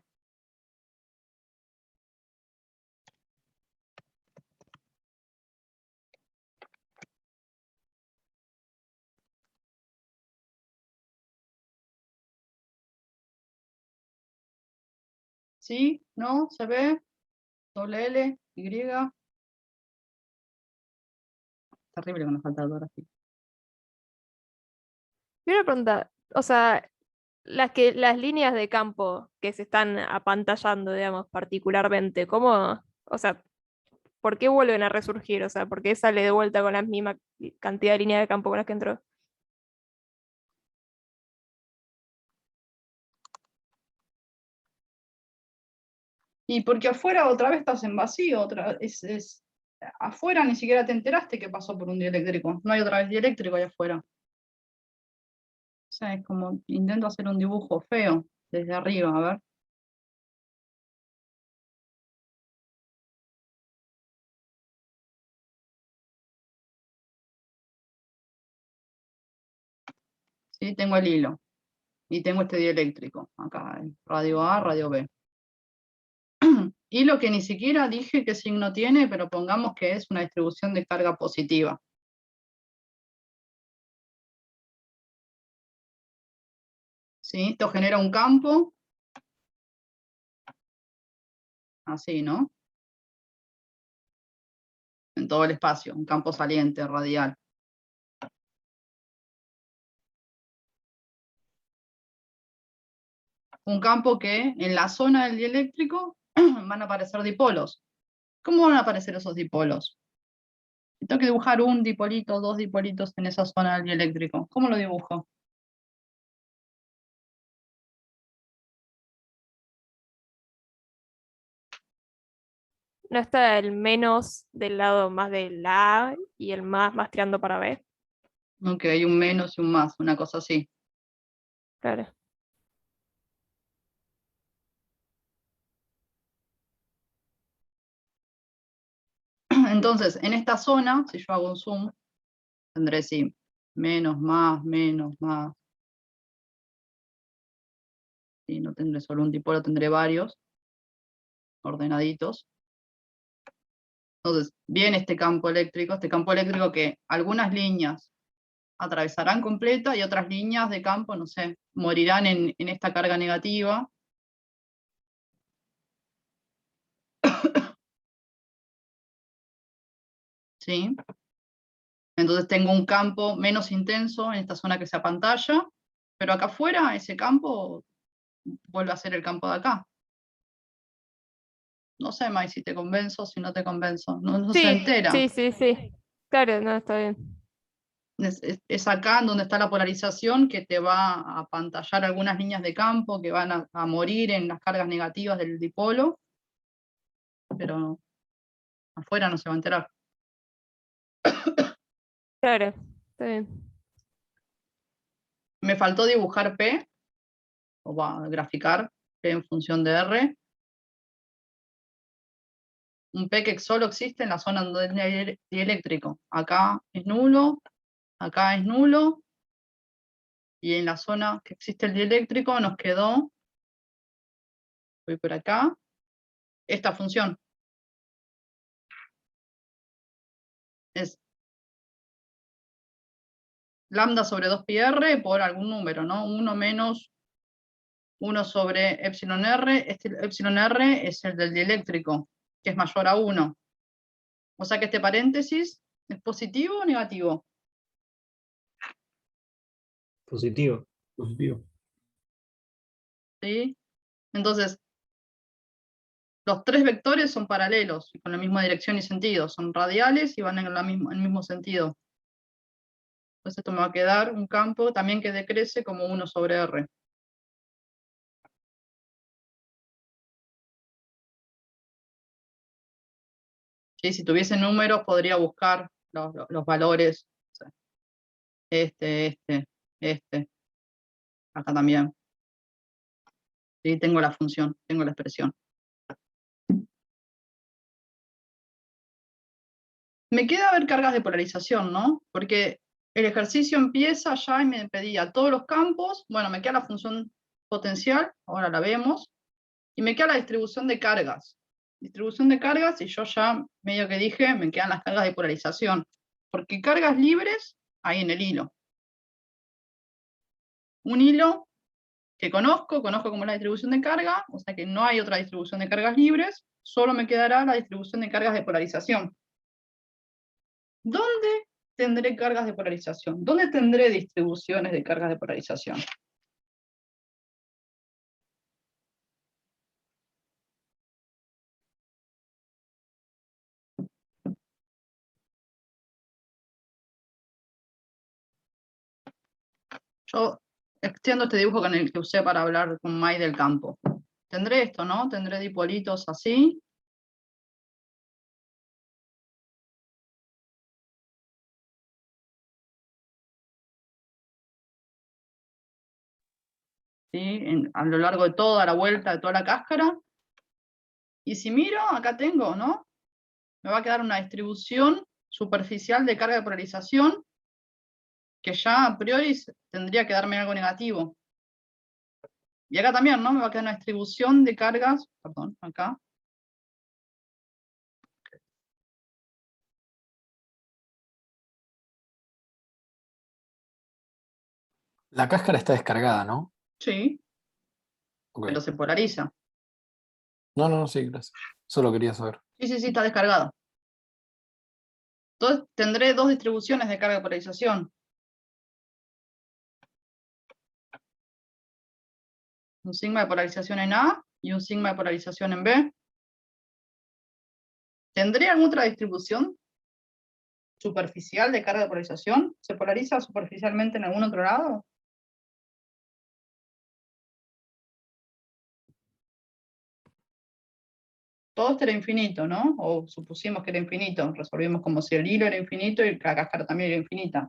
¿Sí? ¿No? ¿Se ve? Doble L, Y. Terrible que nos falta ortografía. Y una pregunta, o sea, las líneas de campo que se están apantallando, digamos, particularmente, ¿cómo, o sea, por qué vuelven a resurgir? O sea, ¿por qué sale de vuelta con la misma cantidad de líneas de campo con las que entró? Y porque afuera otra vez estás en vacío, afuera ni siquiera te enteraste que pasó por un dieléctrico. No hay otra vez dieléctrico ahí afuera. O sea, es como intento hacer un dibujo feo desde arriba, a ver. ¿Sí? Tengo el hilo. Y tengo este dieléctrico. Acá, radio A, radio B. Hilo que ni siquiera dije qué signo tiene, pero pongamos que es una distribución de carga positiva. ¿Sí? Esto genera un campo, así, ¿no? En todo el espacio, un campo saliente, radial. Un campo que en la zona del dieléctrico van a aparecer dipolos. ¿Cómo van a aparecer esos dipolos? Tengo que dibujar un dipolito, dos dipolitos en esa zona del dieléctrico. ¿Cómo lo dibujo? ¿No está el menos del lado más de la A y el más tirando para B? Ok, un menos y un más, una cosa así. Claro. Entonces, en esta zona, si yo hago un zoom, tendré sí, menos, más, menos, más. Sí, no tendré solo un dipolo, tendré varios, ordenaditos. Entonces, viene este campo eléctrico que algunas líneas atravesarán completa y otras líneas de campo, no sé, morirán en esta carga negativa. ¿Sí? Entonces tengo un campo menos intenso en esta zona que se apantalla, pero acá afuera ese campo vuelve a ser el campo de acá. No sé, Mai, si te convenzo, si no te convenzo. No se Sí, entera. sí. Claro, no, está bien. Es acá en donde está la polarización que te va a apantallar algunas líneas de campo que van a morir en las cargas negativas del dipolo, pero afuera no se va a enterar. Claro, está bien. Me faltó dibujar P, o va a graficar P en función de R. Un P que solo existe en la zona donde hay dieléctrico. Acá es nulo, y en la zona que existe el dieléctrico nos quedó, voy por acá, esta función. Es lambda sobre 2πr por algún número, ¿no? 1 menos 1 sobre epsilon r. Este epsilon r es el del dieléctrico, que es mayor a 1. O sea que este paréntesis es positivo o negativo. Positivo. Positivo. ¿Sí? Entonces, los tres vectores son paralelos, y con la misma dirección y sentido. Son radiales y van en el mismo sentido. Entonces esto me va a quedar un campo también que decrece como 1 sobre R. ¿Sí? Si tuviese números podría buscar los valores. O sea, este. Acá también. ¿Sí? Tengo la función, tengo la expresión. Me queda ver cargas de polarización, ¿no? Porque el ejercicio empieza ya y me pedía todos los campos. Bueno, me queda la función potencial, ahora la vemos. Y me queda la distribución de cargas. Distribución de cargas, y yo ya medio que dije, me quedan las cargas de polarización. Porque cargas libres hay en el hilo. Un hilo que conozco como la distribución de carga, o sea que no hay otra distribución de cargas libres, solo me quedará la distribución de cargas de polarización. ¿Dónde tendré cargas de polarización? ¿Dónde tendré distribuciones de cargas de polarización? Yo extiendo este dibujo con el que usé para hablar con Mai del campo. Tendré esto, ¿no? Tendré dipolitos así. ¿Sí? A lo largo de toda la vuelta, de toda la cáscara. Y si miro, acá tengo, ¿no? Me va a quedar una distribución superficial de carga de polarización que ya a priori tendría que darme algo negativo. Y acá también, ¿no? Me va a quedar una distribución de cargas, perdón, acá, La cáscara está descargada, ¿no? Sí, Ok. pero se polariza. No, sí, gracias. Solo quería saber. Sí, sí, sí, está descargado. Entonces tendré dos distribuciones de carga de polarización. Un sigma de polarización en A y un sigma de polarización en B. ¿Tendré alguna otra distribución superficial de carga de polarización? ¿Se polariza superficialmente en algún otro lado? Todo esto era infinito, ¿no? O supusimos que era infinito. Resolvimos como si el hilo era infinito y la cáscara también era infinita.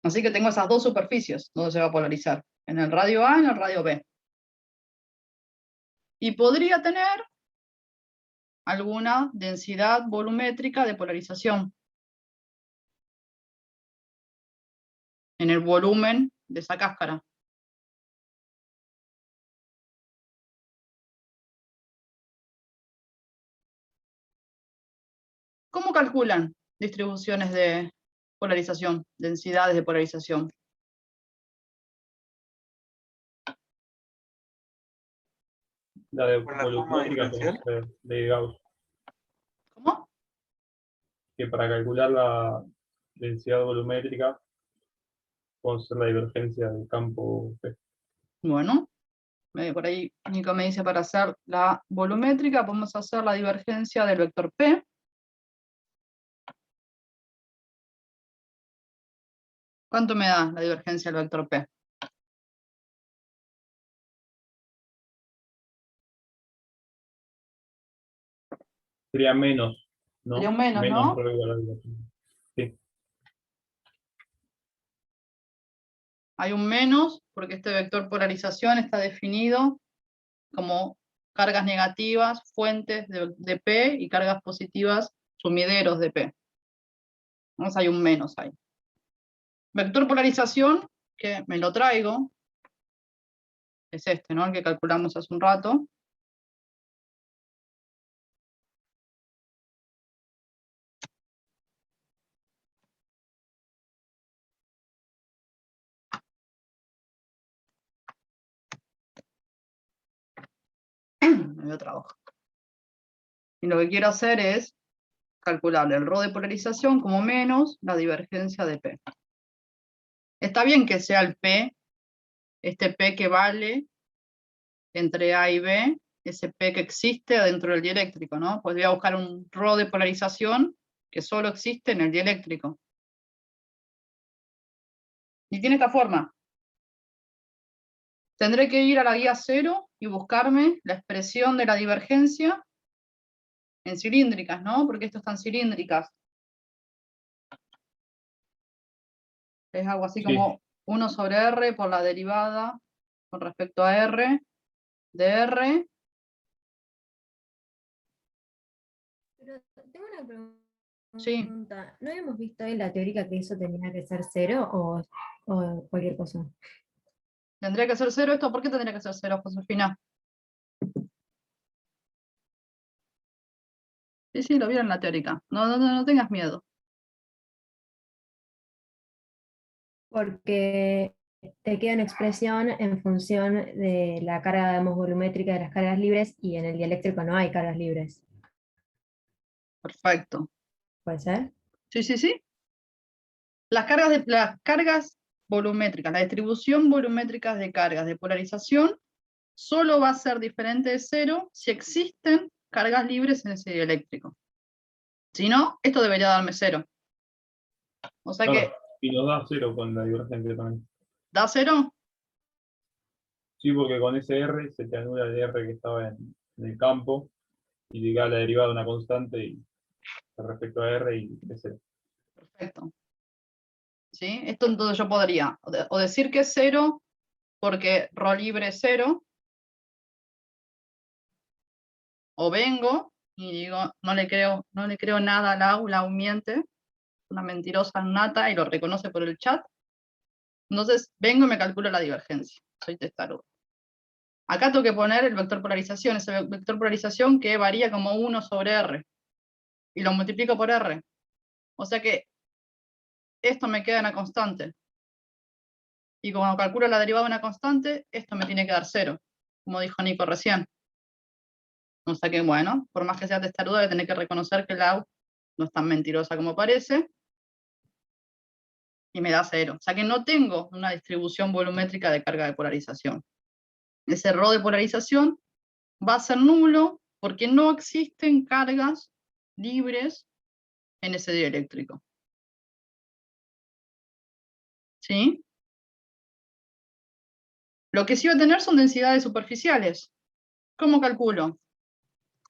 Así que tengo esas dos superficies donde se va a polarizar. En el radio A y en el radio B. Y podría tener alguna densidad volumétrica de polarización en el volumen de esa cáscara. ¿Cómo calculan distribuciones de polarización, densidades de polarización? La de Por la forma volumétrica diferencial. de Gauss. ¿Cómo? Que para calcular la densidad volumétrica podemos hacer la divergencia del campo P. Bueno, por ahí Nico me dice para hacer la volumétrica podemos hacer la divergencia del vector P. ¿Cuánto me da la divergencia del vector P? Sería menos, ¿no? Sería un menos, ¿no? rho igual a divergencia. Sí. Hay un menos porque este vector polarización está definido como cargas negativas, fuentes de P, y cargas positivas, sumideros de P. Entonces hay un menos ahí. Vector polarización, que me lo traigo, es este, ¿no? El que calculamos hace un rato. Me dio trabajo. Y lo que quiero hacer es calcular el rho de polarización como menos la divergencia de P. Está bien que sea el P, este P que vale entre A y B, ese P que existe dentro del dieléctrico, ¿no? Pues voy a buscar un rho de polarización que solo existe en el dieléctrico. Y tiene esta forma. Tendré que ir a la guía 0 y buscarme la expresión de la divergencia en cilíndricas, ¿no? Porque esto están cilíndricas. Es algo así como 1 sobre R por la derivada con respecto a R de R. Pero tengo una pregunta. Sí. ¿No habíamos visto en la teórica que eso tenía que ser 0 o cualquier cosa? ¿Tendría que ser 0 esto? ¿Por qué tendría que ser 0, Josefina? Sí, sí, lo vieron en la teórica. No tengas miedo. Porque te queda una expresión en función de la carga, digamos, volumétrica de las cargas libres, y en el dieléctrico no hay cargas libres. Perfecto. ¿Puede ser? Sí, sí, sí. Las cargas volumétricas, la distribución volumétrica de cargas de polarización solo va a ser diferente de 0 si existen cargas libres en ese dieléctrico. Si no, esto debería darme 0. O sea Claro, que, y nos da 0 con la divergencia también. ¿da 0? Sí, porque con ese R se te anula el R que estaba en el campo y llega a la derivada de una constante y respecto a R y es 0. Perfecto. ¿Sí? Esto entonces yo podría o decir que es 0 porque rho libre es 0, o vengo y digo, no le creo nada a la miente, una mentirosa nata y lo reconoce por el chat. Entonces vengo y me calculo la divergencia. Soy testarudo. Acá tengo que poner el vector polarización, ese vector polarización que varía como 1 sobre R. Y lo multiplico por R. O sea que esto me queda en una constante. Y como calculo la derivada de una constante, esto me tiene que dar 0, como dijo Nico recién. O sea que, bueno, por más que sea testaruda, voy a tener que reconocer que la U no es tan mentirosa como parece. Y me da 0. O sea que no tengo una distribución volumétrica de carga de polarización. Ese rho de polarización va a ser nulo porque no existen cargas libres en ese dieléctrico. ¿Sí? Lo que sí va a tener son densidades superficiales. ¿Cómo calculo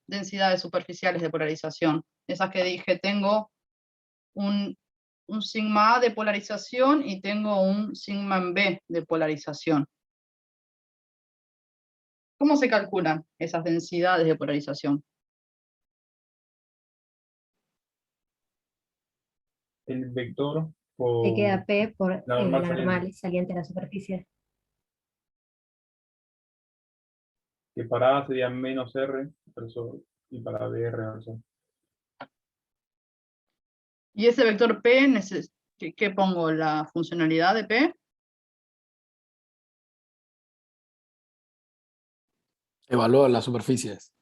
densidades superficiales de polarización? Esas que dije, tengo un sigma A de polarización y tengo un sigma en B de polarización. ¿Cómo se calculan esas densidades de polarización? El vector Te por queda P por la la normal saliente, normal saliente a la superficie. que para A sería menos R versor, y para B R versor. Y ese vector P, ¿qué pongo? ¿La funcionalidad de P? Evalúa las superficies.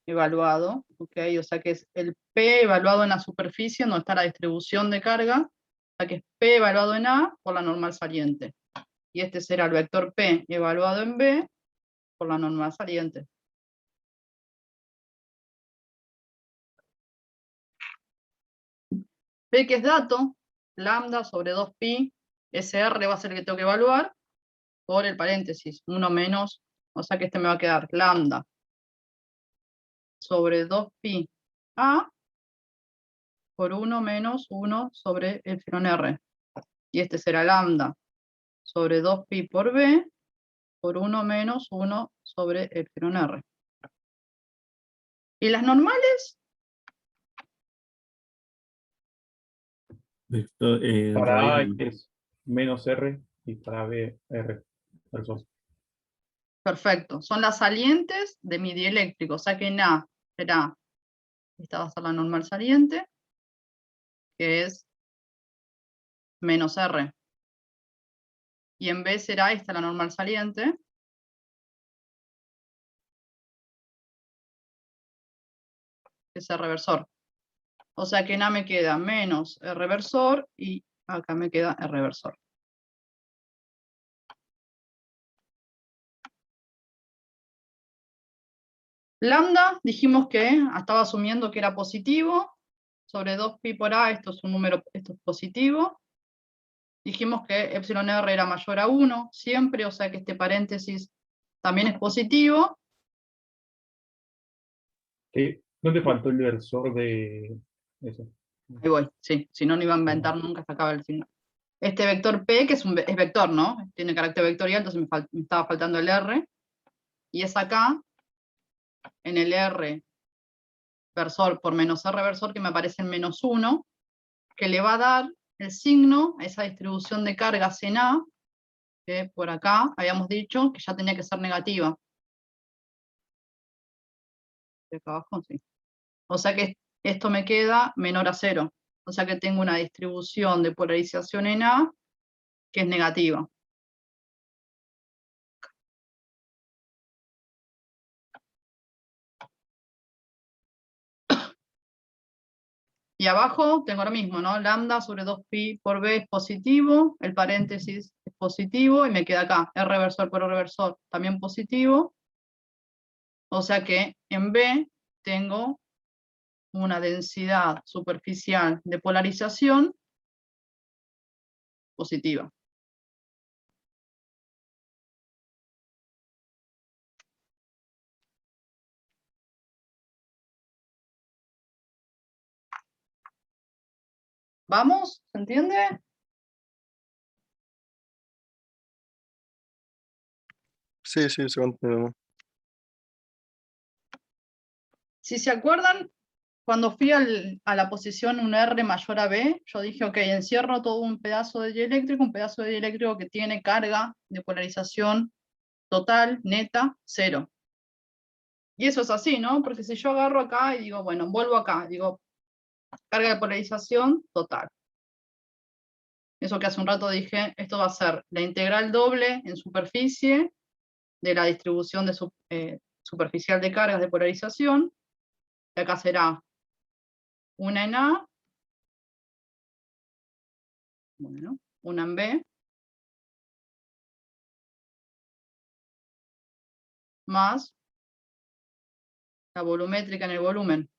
Evaluado, ok, o sea que es el P evaluado en la superficie, donde está la distribución de carga, o sea que es P evaluado en A por la normal saliente. Y este será el vector P evaluado en B por la normal saliente. P que es dato, lambda sobre 2pi, SR va a ser el que tengo que evaluar, por el paréntesis, 1 menos, o sea que este me va a quedar lambda sobre 2pi A por 1 menos 1 sobre epsilon R. Y este será lambda sobre 2pi por B por 1 menos 1 sobre epsilon R. ¿Y las normales? Para A Radial. es menos R y para B R versor. Perfecto. Son las salientes de mi dieléctrico. O sea que en A será, esta va a ser la normal saliente, que es menos R. Y en B será esta la normal saliente, que es R versor. O sea que en A me queda menos R versor y acá me queda R versor. Lambda, dijimos que estaba asumiendo que era positivo. Sobre 2pi por A, esto es un número, esto es positivo. Dijimos que epsilon R era mayor a 1 siempre, o sea que este paréntesis también es positivo. ¿No te faltó el versor de eso? Ahí voy, sí, si no, no iba a inventar nunca, sacaba el signo. Este vector P, que es vector, ¿no? Tiene carácter vectorial, entonces me estaba faltando el R. Y es acá, en el R versor por menos R versor, que me aparece en menos 1, que le va a dar el signo a esa distribución de cargas en A, que por acá habíamos dicho que ya tenía que ser negativa. De acá abajo, sí. O sea que esto me queda menor a 0. O sea que tengo una distribución de polarización en A que es negativa. Y abajo tengo lo mismo, ¿no? Lambda sobre 2pi por B es positivo, el paréntesis es positivo, y me queda acá, R versor por R versor también positivo. O sea que en B tengo una densidad superficial de polarización positiva. ¿Vamos? ¿Se entiende? Sí, sí, se continúa. Si se acuerdan, cuando fui a la posición un R mayor a B, yo dije, ok, encierro todo un pedazo de dieléctrico, que tiene carga de polarización total, neta, 0. Y eso es así, ¿no? Porque si yo agarro acá y digo, bueno, vuelvo acá, digo, Carga de polarización total. Eso que hace un rato dije, esto va a ser la integral doble en superficie de la distribución de superficial de cargas de polarización. Y acá será una en A, bueno, una en B, más la volumétrica en el volumen,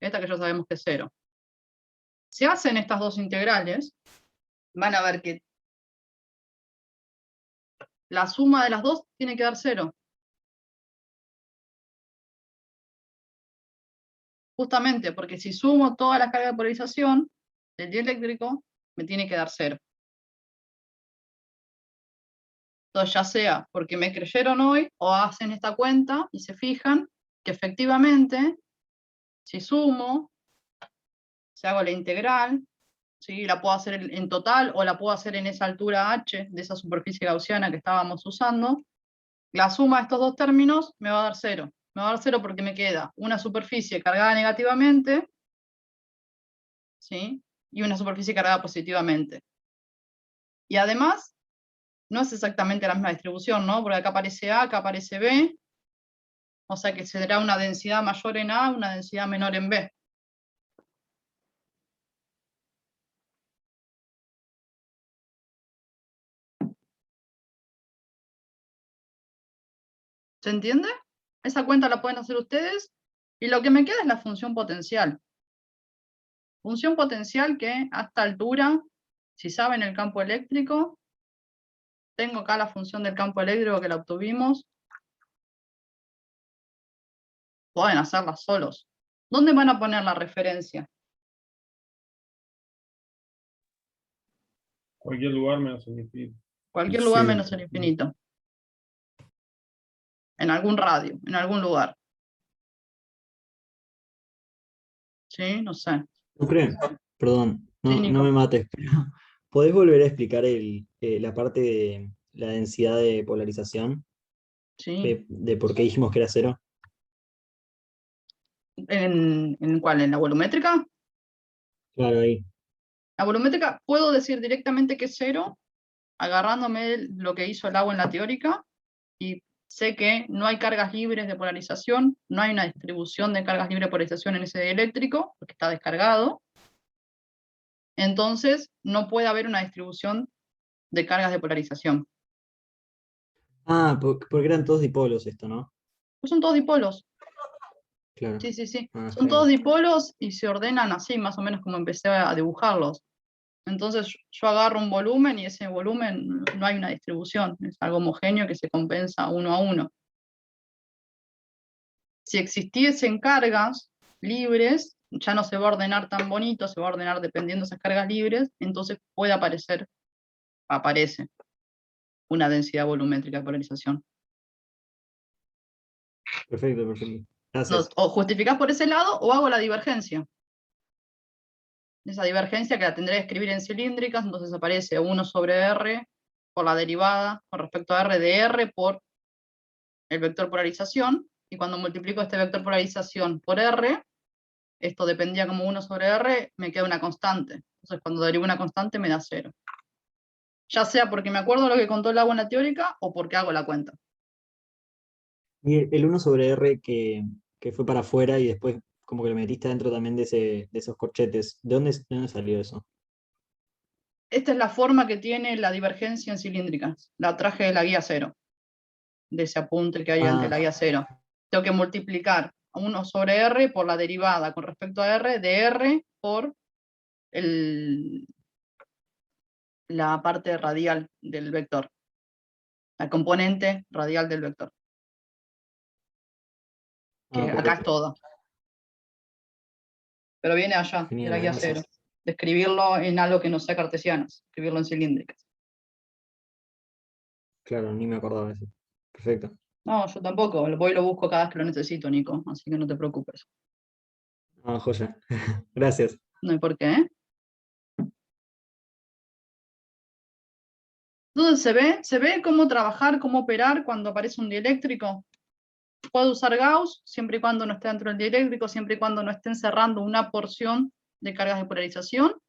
esta que ya sabemos que es 0. Si hacen estas dos integrales, van a ver que la suma de las dos tiene que dar 0. Justamente porque si sumo toda la carga de polarización del dieléctrico, me tiene que dar 0. Entonces, ya sea porque me creyeron hoy, o hacen esta cuenta y se fijan que efectivamente, si sumo, si hago la integral, ¿sí? La puedo hacer en total, o la puedo hacer en esa altura h, de esa superficie gaussiana que estábamos usando, la suma de estos dos términos me va a dar 0. Me va a dar 0 porque me queda una superficie cargada negativamente, ¿sí? Y una superficie cargada positivamente. Y además, no es exactamente la misma distribución, ¿no? Porque acá aparece A, acá aparece B, o sea que será una densidad mayor en A, una densidad menor en B. ¿Se entiende? Esa cuenta la pueden hacer ustedes, y lo que me queda es la función potencial. Función potencial que a esta altura, si saben el campo eléctrico, tengo acá la función del campo eléctrico que la obtuvimos, pueden hacerla solos. ¿Dónde van a poner la referencia? Cualquier lugar menos el infinito. Cualquier lugar menos el infinito. En algún radio, en algún lugar. ¿Sí? No sé. Perdón, Sí, no Nico. me mates, pero ¿podés volver a explicar la parte de la densidad de polarización? Sí. De por qué dijimos que era 0. ¿En cuál? ¿En la volumétrica? Claro, ahí. La volumétrica puedo decir directamente que es 0, agarrándome de lo que hizo el agua en la teórica, y sé que no hay cargas libres de polarización, no hay una distribución de cargas libres de polarización en ese eléctrico, porque está descargado. Entonces, no puede haber una distribución de cargas de polarización. Ah, porque eran todos dipolos esto, ¿no? Pues son todos dipolos. Claro. Sí, sí, sí. Ah, Son está todos bien. dipolos y se ordenan así, más o menos como empecé a dibujarlos. Entonces yo agarro un volumen y ese volumen no hay una distribución, es algo homogéneo que se compensa uno a uno. Si existiesen cargas libres, ya no se va a ordenar tan bonito, se va a ordenar dependiendo de esas cargas libres, entonces puede aparece una densidad volumétrica de polarización. Perfecto. Gracias. O justificás por ese lado o hago la divergencia. Esa divergencia que la tendré que escribir en cilíndricas, entonces aparece 1 sobre R por la derivada con respecto a R de R por el vector polarización, y cuando multiplico este vector polarización por R, esto dependía como 1 sobre R, me queda una constante. Entonces cuando derivo una constante me da 0. Ya sea porque me acuerdo lo que contó el agua en la teórica, o porque hago la cuenta. Y el 1 sobre R que fue para afuera y después como que lo metiste dentro también de esos corchetes. ¿De dónde salió eso? Esta es la forma que tiene la divergencia en cilíndricas. La traje de la guía 0. De ese apunte que hay ante la guía 0. Tengo que multiplicar 1 sobre R por la derivada con respecto a R de R por la parte radial del vector. La componente radial del vector. Que acá es todo. Pero viene allá, de la guía 0. De escribirlo en algo que no sea cartesiano, escribirlo en cilíndricas. Claro, ni me acordaba de eso. Perfecto. No, yo tampoco, voy y lo busco cada vez que lo necesito, Nico, así que no te preocupes. Ah, joya. Gracias. No hay por qué, ¿eh? Entonces se ve cómo trabajar, cómo operar cuando aparece un dieléctrico. Puedo usar Gauss siempre y cuando no esté dentro del dieléctrico, siempre y cuando no esté encerrando una porción de cargas de polarización.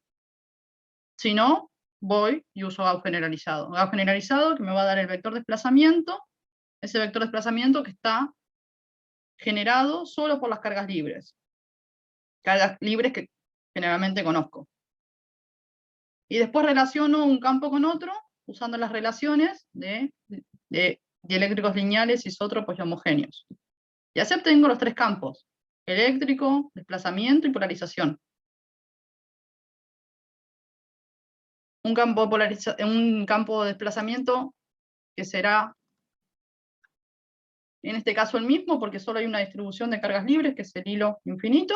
Si no, voy y uso Gauss generalizado. Gauss generalizado que me va a dar el vector desplazamiento, ese vector desplazamiento que está generado solo por las cargas libres. Cargas libres que generalmente conozco. Y después relaciono un campo con otro usando las relaciones de dieléctricos lineales, isótropos y homogéneos. Y así obtengo los tres campos: eléctrico, desplazamiento y polarización. Un campo de desplazamiento que será, en este caso, el mismo, porque solo hay una distribución de cargas libres, que es el hilo infinito.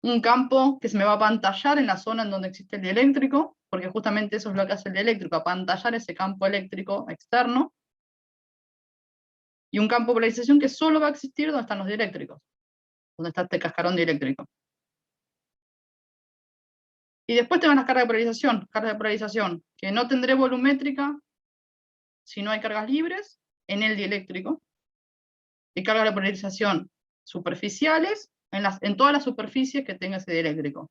Un campo que se me va a apantallar en la zona en donde existe el dieléctrico, porque justamente eso es lo que hace el dieléctrico, apantallar ese campo eléctrico externo. Y un campo de polarización que solo va a existir donde están los dieléctricos, donde está este cascarón dieléctrico. Y después tengo las cargas de polarización, que no tendré volumétrica si no hay cargas libres en el dieléctrico, y cargas de polarización superficiales en todas las superficies que tenga ese dieléctrico.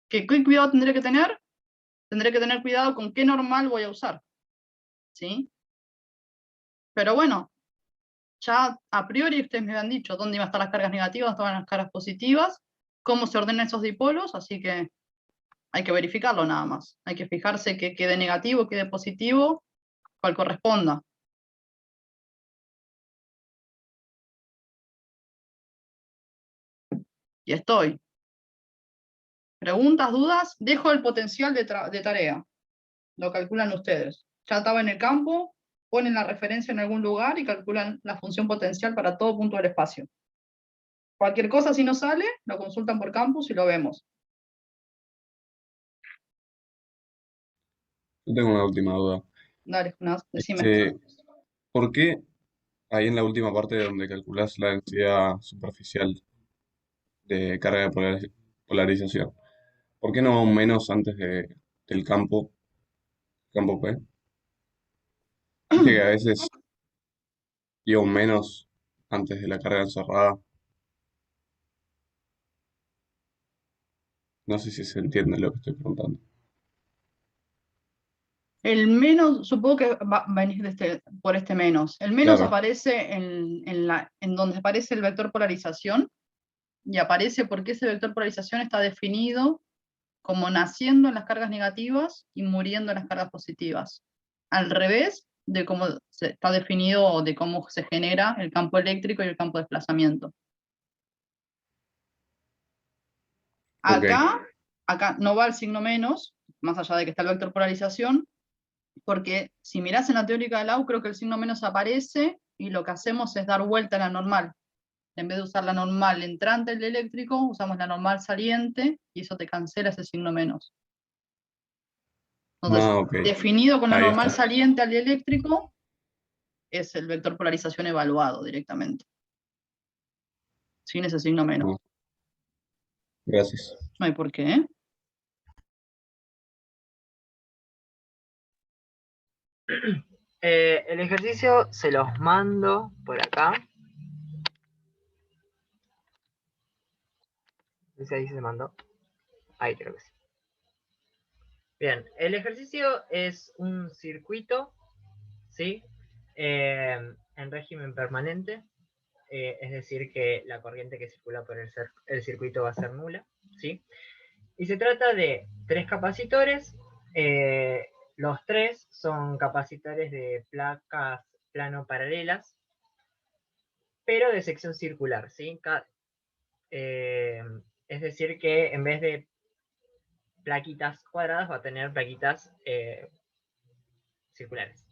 ¿Qué cuidado tendré que tener? Tendré que tener cuidado con qué normal voy a usar, ¿sí? Pero bueno, ya a priori ustedes me han dicho dónde iban a estar las cargas negativas, dónde estaban las cargas positivas, cómo se ordenan esos dipolos, así que hay que verificarlo nada más. Hay que fijarse que quede negativo, quede positivo, cual corresponda. Y estoy. ¿Preguntas, dudas? Dejo el potencial de tarea. Lo calculan ustedes. Ya estaba en el campo, ponen la referencia en algún lugar y calculan la función potencial para todo punto del espacio. Cualquier cosa, si no sale, lo consultan por campus y lo vemos. Yo tengo una última duda. Dale, decime. ¿Por qué ahí en la última parte donde calculas la densidad superficial de carga de polarización, ¿por qué no un menos antes del campo P? Viste que a veces lleva un menos antes de la carga encerrada. No sé si se entiende lo que estoy preguntando. El menos, supongo que va a venir por este menos. El menos Claro. aparece en donde aparece el vector polarización, y aparece porque ese vector polarización está definido como naciendo en las cargas negativas y muriendo en las cargas positivas. Al revés de cómo está definido o de cómo se genera el campo eléctrico y el campo de desplazamiento. Ok. Acá no va el signo menos, más allá de que está el vector polarización, porque si mirás en la teórica de Lau, creo que el signo menos aparece y lo que hacemos es dar vuelta a la normal. En vez de usar la normal entrante del eléctrico, usamos la normal saliente y eso te cancela ese signo menos. Entonces, Ok. definido con la Ahí normal está. saliente al eléctrico, es el vector polarización evaluado directamente. Sin ese signo menos. Gracias. No hay por qué, ¿eh? El ejercicio se los mando por acá. No sé si ahí se mandó. Ahí creo que sí. Bien, el ejercicio es un circuito, ¿sí? En régimen permanente. Es decir, que la corriente que circula por el circuito va a ser nula, ¿sí? Y se trata de tres capacitores. Los tres son capacitores de placas plano paralelas, pero de sección circular, ¿sí? Es decir, que en vez de plaquitas cuadradas va a tener plaquitas circulares.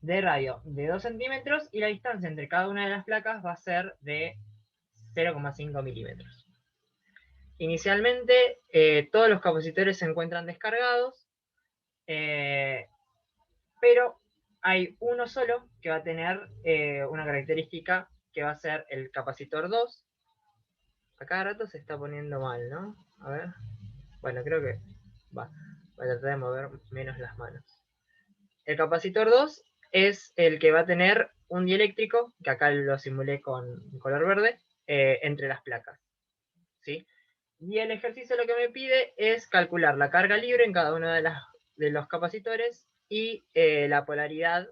De radio de 2 centímetros, y la distancia entre cada una de las placas va a ser de 0,5 milímetros. Inicialmente, todos los capacitores se encuentran descargados, pero hay uno solo que va a tener una característica que va a ser el capacitor 2. A cada rato se está poniendo mal, ¿no? A ver. Bueno, creo que va. Voy a tratar de mover menos las manos. El capacitor 2 es el que va a tener un dieléctrico, que acá lo simulé con color verde, entre las placas, ¿sí? Y el ejercicio lo que me pide es calcular la carga libre en cada uno de los capacitores y la polaridad.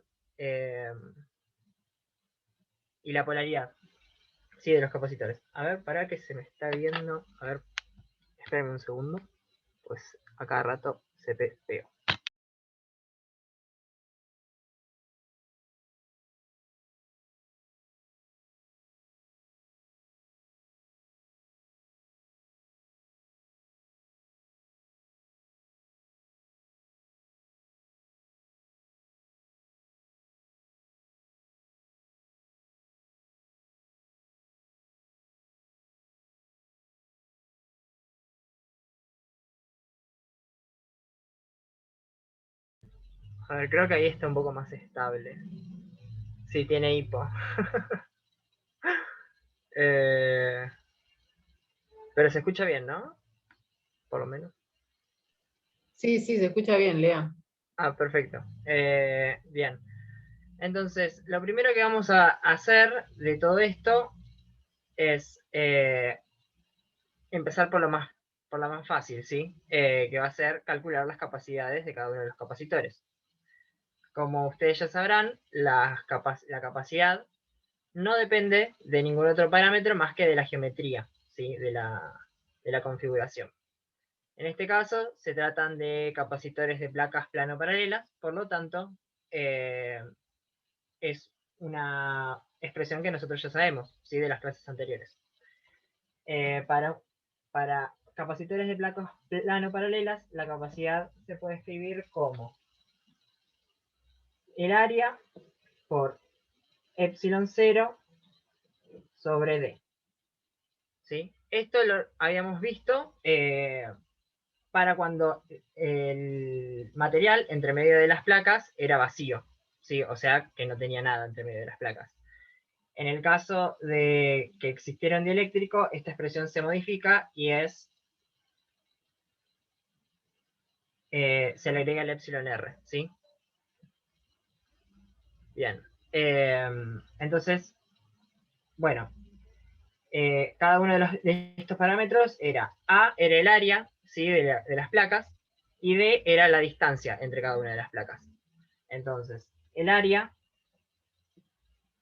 Sí, de los capacitores. A ver, para que se me está viendo. A ver, espérenme un segundo. Pues a cada rato se pegó. A ver, creo que ahí está un poco más estable. Sí, tiene hipo. Pero se escucha bien, ¿no? Por lo menos. Sí, sí, se escucha bien, Lea. Ah, perfecto. Bien. Entonces, lo primero que vamos a hacer de todo esto es empezar por la más fácil, ¿sí? Que va a ser calcular las capacidades de cada uno de los capacitores. Como ustedes ya sabrán, la capacidad no depende de ningún otro parámetro más que de la geometría, ¿sí? de la configuración. En este caso, se tratan de capacitores de placas plano paralelas, por lo tanto, es una expresión que nosotros ya sabemos, ¿sí? De las clases anteriores. Para capacitores de placas plano paralelas, la capacidad se puede escribir como el área por epsilon 0 sobre D. ¿Sí? Esto lo habíamos visto para cuando el material entre medio de las placas era vacío, ¿sí? O sea, que no tenía nada entre medio de las placas. En el caso de que existiera un dieléctrico, esta expresión se modifica y se le agrega el epsilon R, ¿sí? Bien. Entonces, bueno, cada uno de estos parámetros era A era el área, ¿sí? de las placas, y D era la distancia entre cada una de las placas. Entonces, el área,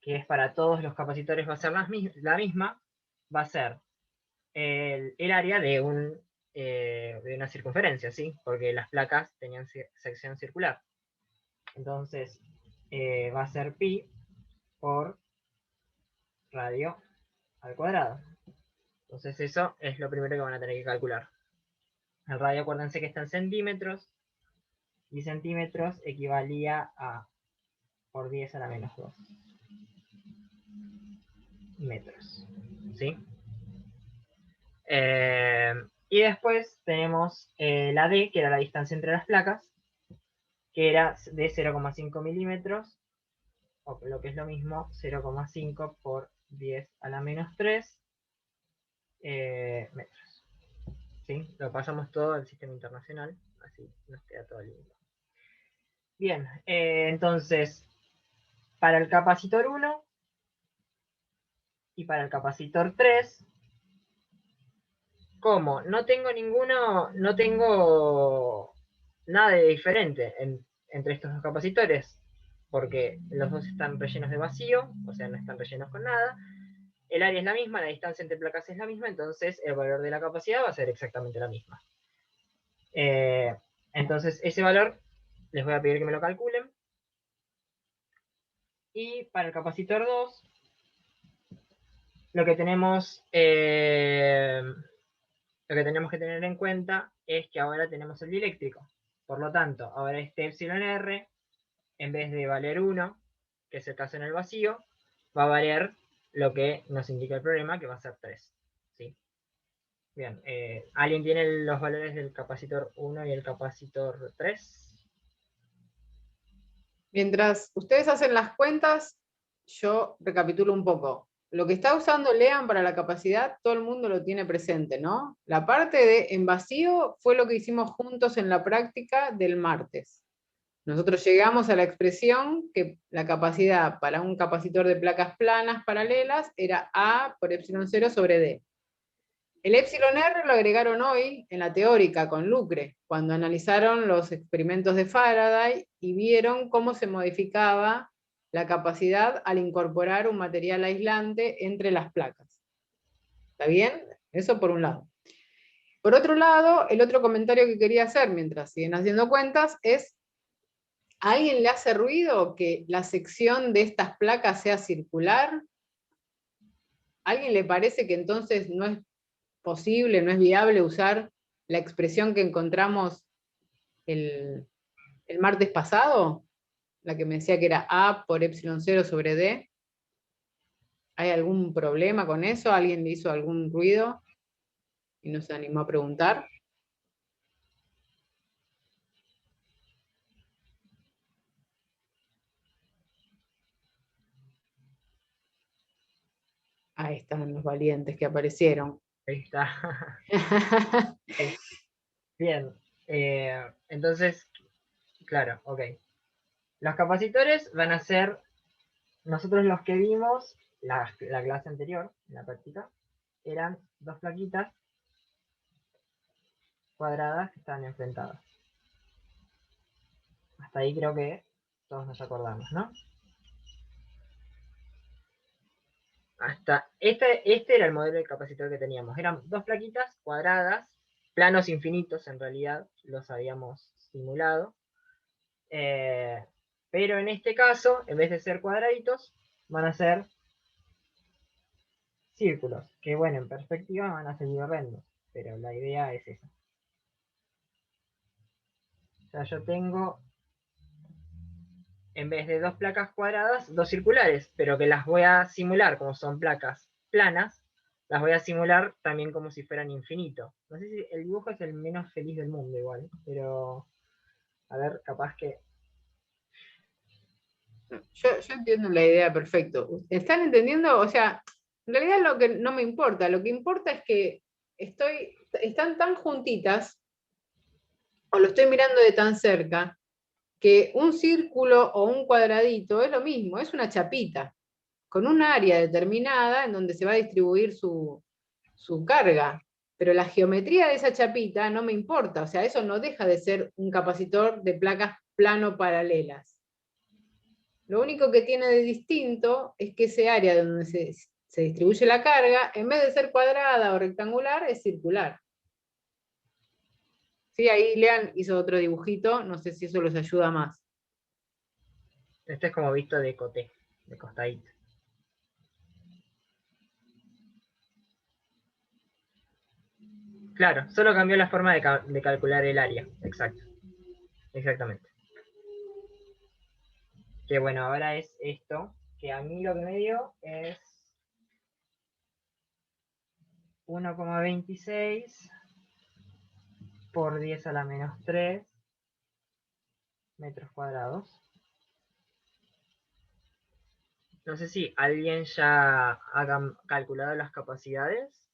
que es para todos los capacitores va a ser la misma, va a ser el área de una circunferencia, ¿sí? Porque las placas tenían sección circular. Entonces, va a ser pi por radio al cuadrado. Entonces eso es lo primero que van a tener que calcular. El radio, acuérdense que está en centímetros, y centímetros equivalía a por 10 a la menos 2 metros. ¿Sí? Y después tenemos la D, que era la distancia entre las placas, que era de 0,5 milímetros, o lo que es lo mismo, 0,5 por 10 a la menos 3 metros. ¿Sí? Lo pasamos todo al sistema internacional, así nos queda todo lindo. Bien, entonces, para el capacitor 1 y para el capacitor 3, como no tengo nada de diferente entre estos dos capacitores, porque los dos están rellenos de vacío, o sea, no están rellenos con nada, el área es la misma, la distancia entre placas es la misma, entonces el valor de la capacidad va a ser exactamente la misma. Entonces, ese valor les voy a pedir que me lo calculen. Y para el capacitor 2, lo que tenemos que tener en cuenta es que ahora tenemos el dieléctrico. Por lo tanto, ahora este epsilon R, en vez de valer 1, que es el caso en el vacío, va a valer lo que nos indica el problema, que va a ser 3. ¿Sí? Bien, ¿alguien tiene los valores del capacitor 1 y el capacitor 3? Mientras ustedes hacen las cuentas, yo recapitulo un poco. Lo que está usando Lean para la capacidad, todo el mundo lo tiene presente, ¿no? La parte de en vacío fue lo que hicimos juntos en la práctica del martes. Nosotros llegamos a la expresión que la capacidad para un capacitor de placas planas paralelas era A por epsilon 0 sobre D. El epsilon R lo agregaron hoy en la teórica con Lucre, cuando analizaron los experimentos de Faraday y vieron cómo se modificaba la capacidad al incorporar un material aislante entre las placas. ¿Está bien? Eso por un lado. Por otro lado, el otro comentario que quería hacer mientras siguen haciendo cuentas es, ¿a alguien le hace ruido que la sección de estas placas sea circular? ¿A alguien le parece que entonces no es posible, no es viable usar la expresión que encontramos el martes pasado? La que me decía que era A por epsilon 0 sobre D. ¿Hay algún problema con eso? ¿Alguien le hizo algún ruido y no se animó a preguntar? Ahí están los valientes que aparecieron. Ahí está. Bien. Entonces, claro, ok. Los capacitores van a ser, nosotros los que vimos, la clase anterior, en la práctica, eran dos plaquitas cuadradas que estaban enfrentadas. Hasta ahí creo que todos nos acordamos, ¿no? Hasta este era el modelo de capacitor que teníamos. Eran dos plaquitas cuadradas, planos infinitos en realidad, los habíamos simulado. Pero en este caso, en vez de ser cuadraditos, van a ser círculos, que bueno, en perspectiva van a ser horrendos, pero la idea es esa. O sea, yo tengo, en vez de dos placas cuadradas, dos circulares, pero que las voy a simular como son placas planas, las voy a simular también como si fueran infinito. No sé si el dibujo es el menos feliz del mundo igual, pero a ver, capaz que... Yo entiendo la idea perfecto. ¿Están entendiendo? O sea, en realidad lo que no me importa, lo que importa es que están tan juntitas, o lo estoy mirando de tan cerca, que un círculo o un cuadradito es lo mismo, es una chapita, con un área determinada en donde se va a distribuir su carga. Pero la geometría de esa chapita no me importa, o sea, eso no deja de ser un capacitor de placas plano paralelas. Lo único que tiene de distinto es que ese área donde se distribuye la carga, en vez de ser cuadrada o rectangular, es circular. Sí, ahí Lean hizo otro dibujito, no sé si eso los ayuda más. Este es como visto de coté, de costadito. Claro, solo cambió la forma de calcular el área. Exacto. Exactamente. Que bueno, ahora es esto, que a mí lo que me dio es 1,26 por 10 a la menos 3 metros cuadrados. No sé si alguien ya ha calculado las capacidades.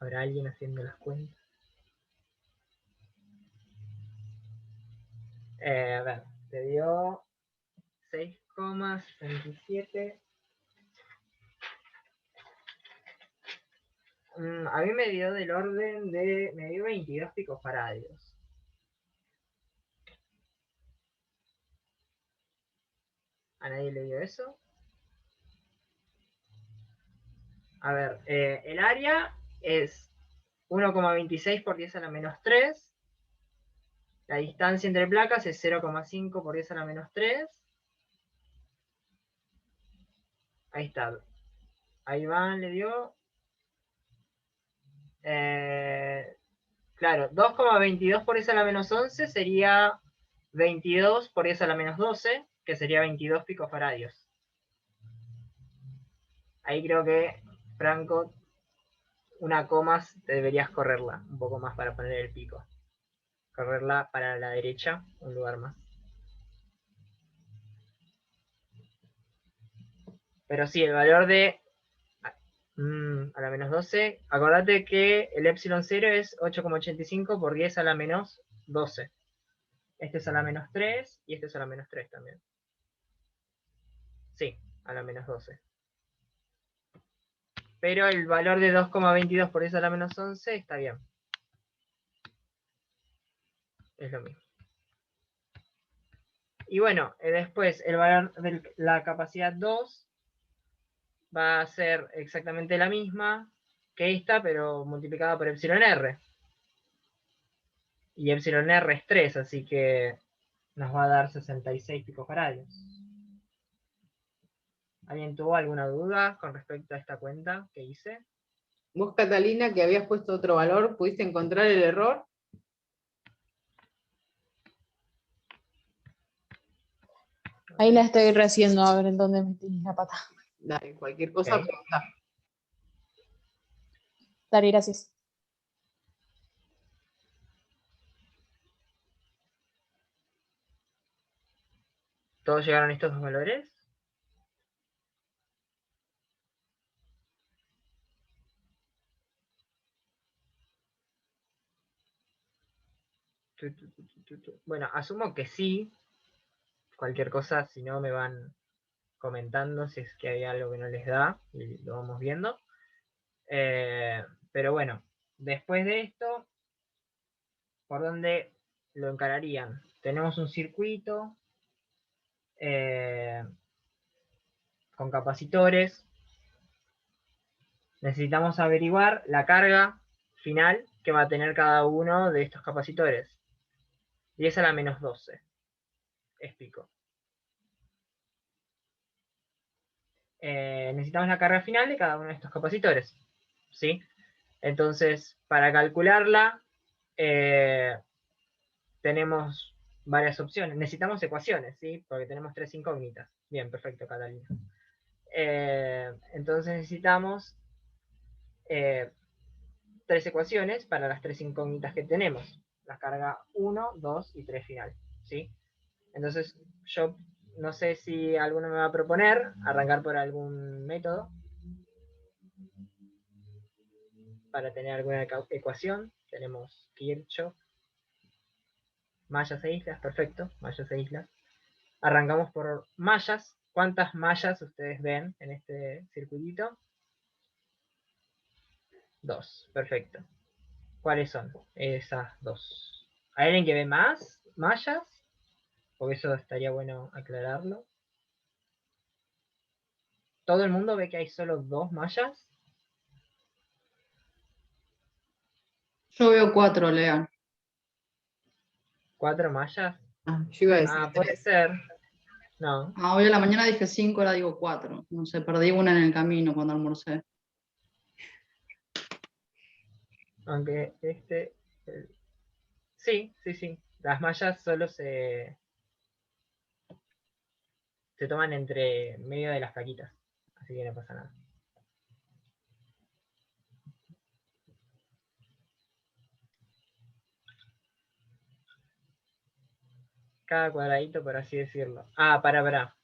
¿Habrá alguien haciendo las cuentas? A ver, te dio 6,67. A mí me dio del orden de... me dio 22 picofaradios. ¿A nadie le dio eso? A ver, el área es 1,26 por 10 a la menos 3. La distancia entre placas es 0,5 por 10 a la menos 3. Ahí está. A Iván le dio... claro, 2,22 por 10 a la menos 11 sería 22 por 10 a la menos 12, que sería 22 picofaradios. Ahí creo que, Franco, una coma deberías correrla un poco más para poner el pico. Correrla para la derecha, un lugar más. Pero sí, el valor de A la menos 12. Acordate que el epsilon 0 es 8,85 por 10 a la menos 12. Este es a la menos 3 y este es a la menos 3 también. Sí, a la menos 12. Pero el valor de 2,22 por 10 a la menos 11 está bien. Es lo mismo. Y bueno, después el valor de la capacidad 2 va a ser exactamente la misma que esta, pero multiplicada por epsilon r. Y epsilon r es 3, así que nos va a dar 66 picofaradios. ¿Alguien tuvo alguna duda con respecto a esta cuenta que hice? Vos, Catalina, que habías puesto otro valor, ¿pudiste encontrar el error? Ahí la estoy rehaciendo a ver en dónde metí la pata. Dale, cualquier cosa, pregunta. Dale, gracias. ¿Todos llegaron a estos dos valores? Bueno, asumo que sí. Cualquier cosa, si no me van comentando si es que hay algo que no les da y lo vamos viendo. Pero bueno, después de esto, ¿por dónde lo encararían? Tenemos un circuito con capacitores. Necesitamos averiguar la carga final que va a tener cada uno de estos capacitores. 10 a la menos 12. Es pico. Necesitamos la carga final de cada uno de estos capacitores. ¿Sí? Entonces, para calcularla, tenemos varias opciones. Necesitamos ecuaciones, ¿sí? Porque tenemos 3 incógnitas. Bien, perfecto, Catalina. Entonces necesitamos 3 ecuaciones para las 3 incógnitas que tenemos. La carga 1, 2 y 3 final. ¿Sí? Entonces, yo no sé si alguno me va a proponer arrancar por algún método para tener alguna ecuación. Tenemos Kirchhoff, mallas e islas, perfecto, mallas e islas. Arrancamos por mallas. ¿Cuántas mallas ustedes ven en este circuitito? 2, perfecto. ¿Cuáles son esas 2? ¿Hay alguien que ve más mallas? Porque eso estaría bueno aclararlo. ¿Todo el mundo ve que hay solo 2 mallas? Yo veo 4, Lea. 4 mallas. Yo iba a decir Puede 3. ser. No. Hoy a la mañana dije 5, ahora digo 4. No sé, perdí una en el camino cuando almorcé. Aunque sí. Las mallas solo se toman entre medio de las plaquitas. Así que no pasa nada. Cada cuadradito, por así decirlo. Para.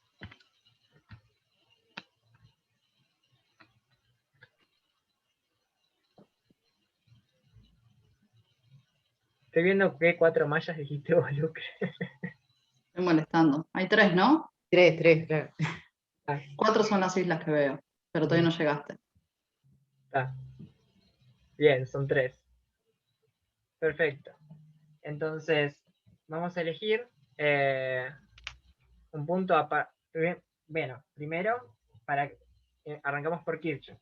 Estoy viendo que 4 mallas dijiste vos, Lucre. Estoy molestando. Hay 3, ¿no? 3, claro. 4 son las islas que veo, pero todavía no llegaste. Bien, son 3. Perfecto. Entonces, vamos a elegir un punto bueno, primero, arrancamos por Kirchhoff.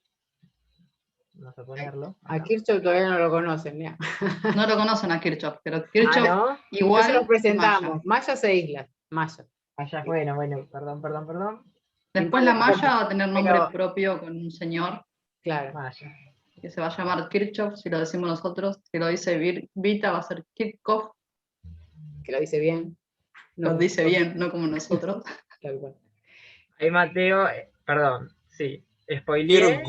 Vamos a ponerlo. A Kirchhoff todavía no lo conocen, mira. No lo conocen a Kirchhoff, pero Kirchhoff ¿no? igual. Entonces nos presentamos. Mallas e islas. Mallas. Bueno, perdón. Después la malla va a tener nombre propio con un señor. Claro. Malla. Que se va a llamar Kirchhoff, si lo decimos nosotros. Si lo dice Vita va a ser Kirchhoff. Que lo dice bien. Lo dice bien, no como nosotros. Ahí Mateo, perdón, sí. Spoileé.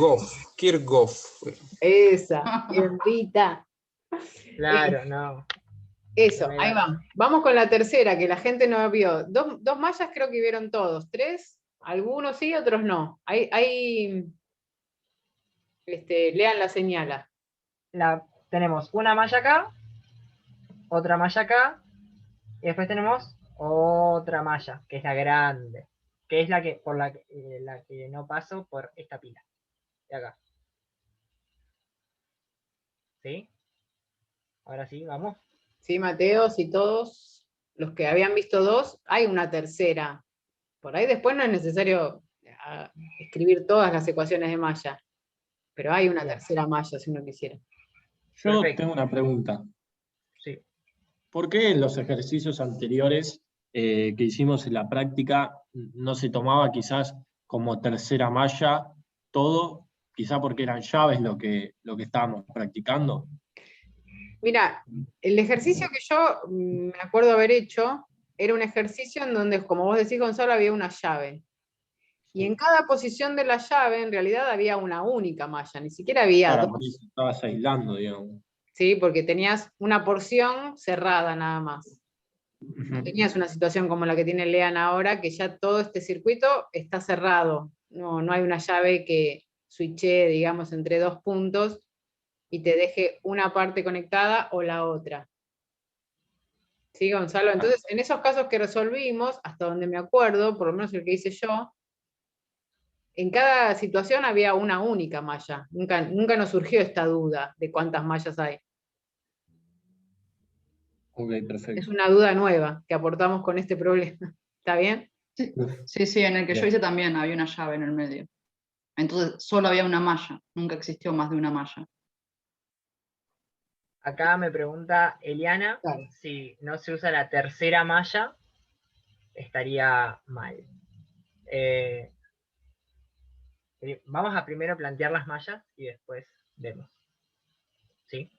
Kirchhoff. Esa, Vita. Claro, no. Eso, ahí va. Vamos con la tercera, que la gente no vio. 2 mallas creo que vieron todos. 3, algunos sí, otros no. Hay Lean la señala. Tenemos una malla acá, otra malla acá, y después tenemos otra malla, que es la grande, que es la que por la que no paso por esta pila de acá. ¿Sí? Ahora sí, vamos. Sí, Mateo, si todos los que habían visto 2, hay una tercera. Por ahí después no es necesario escribir todas las ecuaciones de malla, pero hay una tercera malla si uno quisiera. Yo Perfecto. tengo una pregunta. Sí. ¿Por qué en los ejercicios anteriores que hicimos en la práctica no se tomaba quizás como tercera malla todo? Quizá porque eran llaves lo que estábamos practicando. Mira, el ejercicio que yo me acuerdo haber hecho era un ejercicio en donde, como vos decís, Gonzalo, había una llave. Y en cada posición de la llave, en realidad, había una única malla, ni siquiera había Claro, dos. por eso estabas aislando, digamos. Sí, porque tenías una porción cerrada nada más. No tenías una situación como la que tiene Lean ahora, que ya todo este circuito está cerrado. No hay una llave que switche, digamos, entre 2 puntos y te deje una parte conectada o la otra. ¿Sí, Gonzalo? Entonces, en esos casos que resolvimos, hasta donde me acuerdo, por lo menos el que hice yo, en cada situación había una única malla. Nunca nos surgió esta duda de cuántas mallas hay. Ok, perfecto. Es una duda nueva que aportamos con este problema. ¿Está bien? Sí, en el que yo Bien. hice también había una llave en el medio. Entonces solo había una malla, nunca existió más de una malla. Acá me pregunta Eliana si no se usa la tercera malla, estaría mal. Vamos a primero plantear las mallas y después vemos. ¿Sí?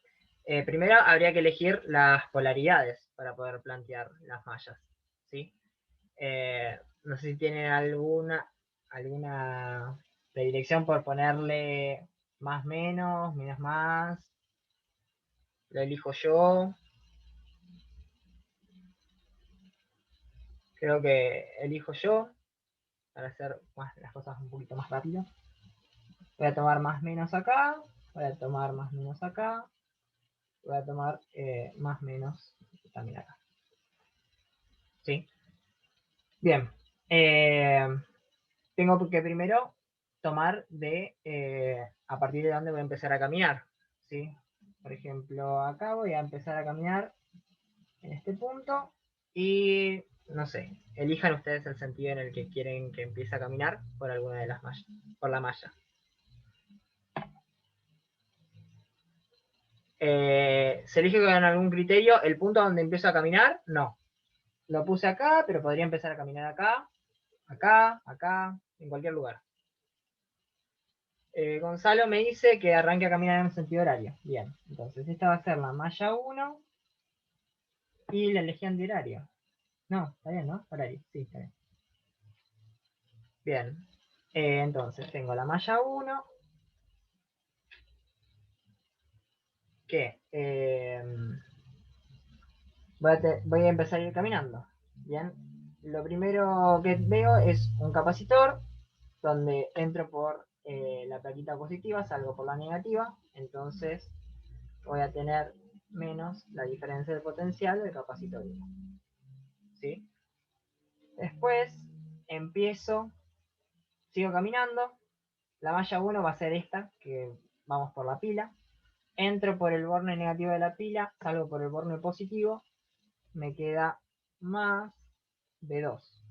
Primero habría que elegir las polaridades para poder plantear las mallas. ¿Sí? No sé si tienen alguna predilección por ponerle más menos, menos más. Lo elijo yo. Creo que elijo yo para hacer las cosas un poquito más rápido. Voy a tomar más menos acá. Voy a tomar más menos acá. Voy a tomar más menos también acá. ¿Sí? Bien. Tengo que primero tomar a partir de dónde voy a empezar a caminar. ¿Sí? Por ejemplo, acá voy a empezar a caminar en este punto y no sé, elijan ustedes el sentido en el que quieren que empiece a caminar por alguna de las mallas, por la malla. ¿Se elige con algún criterio el punto donde empiezo a caminar? No. Lo puse acá, pero podría empezar a caminar acá, acá, acá, en cualquier lugar. Gonzalo me dice que arranque a caminar en un sentido horario. Bien, entonces esta va a ser la malla 1 y la elegí antihorario. No, está bien, ¿no? Horario, sí, está bien. Bien, entonces tengo la malla 1 que voy a empezar a ir caminando. Bien, lo primero que veo es un capacitor donde entro por la plaquita positiva, salgo por la negativa, entonces voy a tener menos la diferencia de potencial del capacitor 1. ¿Sí? Después sigo caminando, la malla 1 va a ser esta, que vamos por la pila, entro por el borne negativo de la pila, salgo por el borne positivo, me queda más de 2.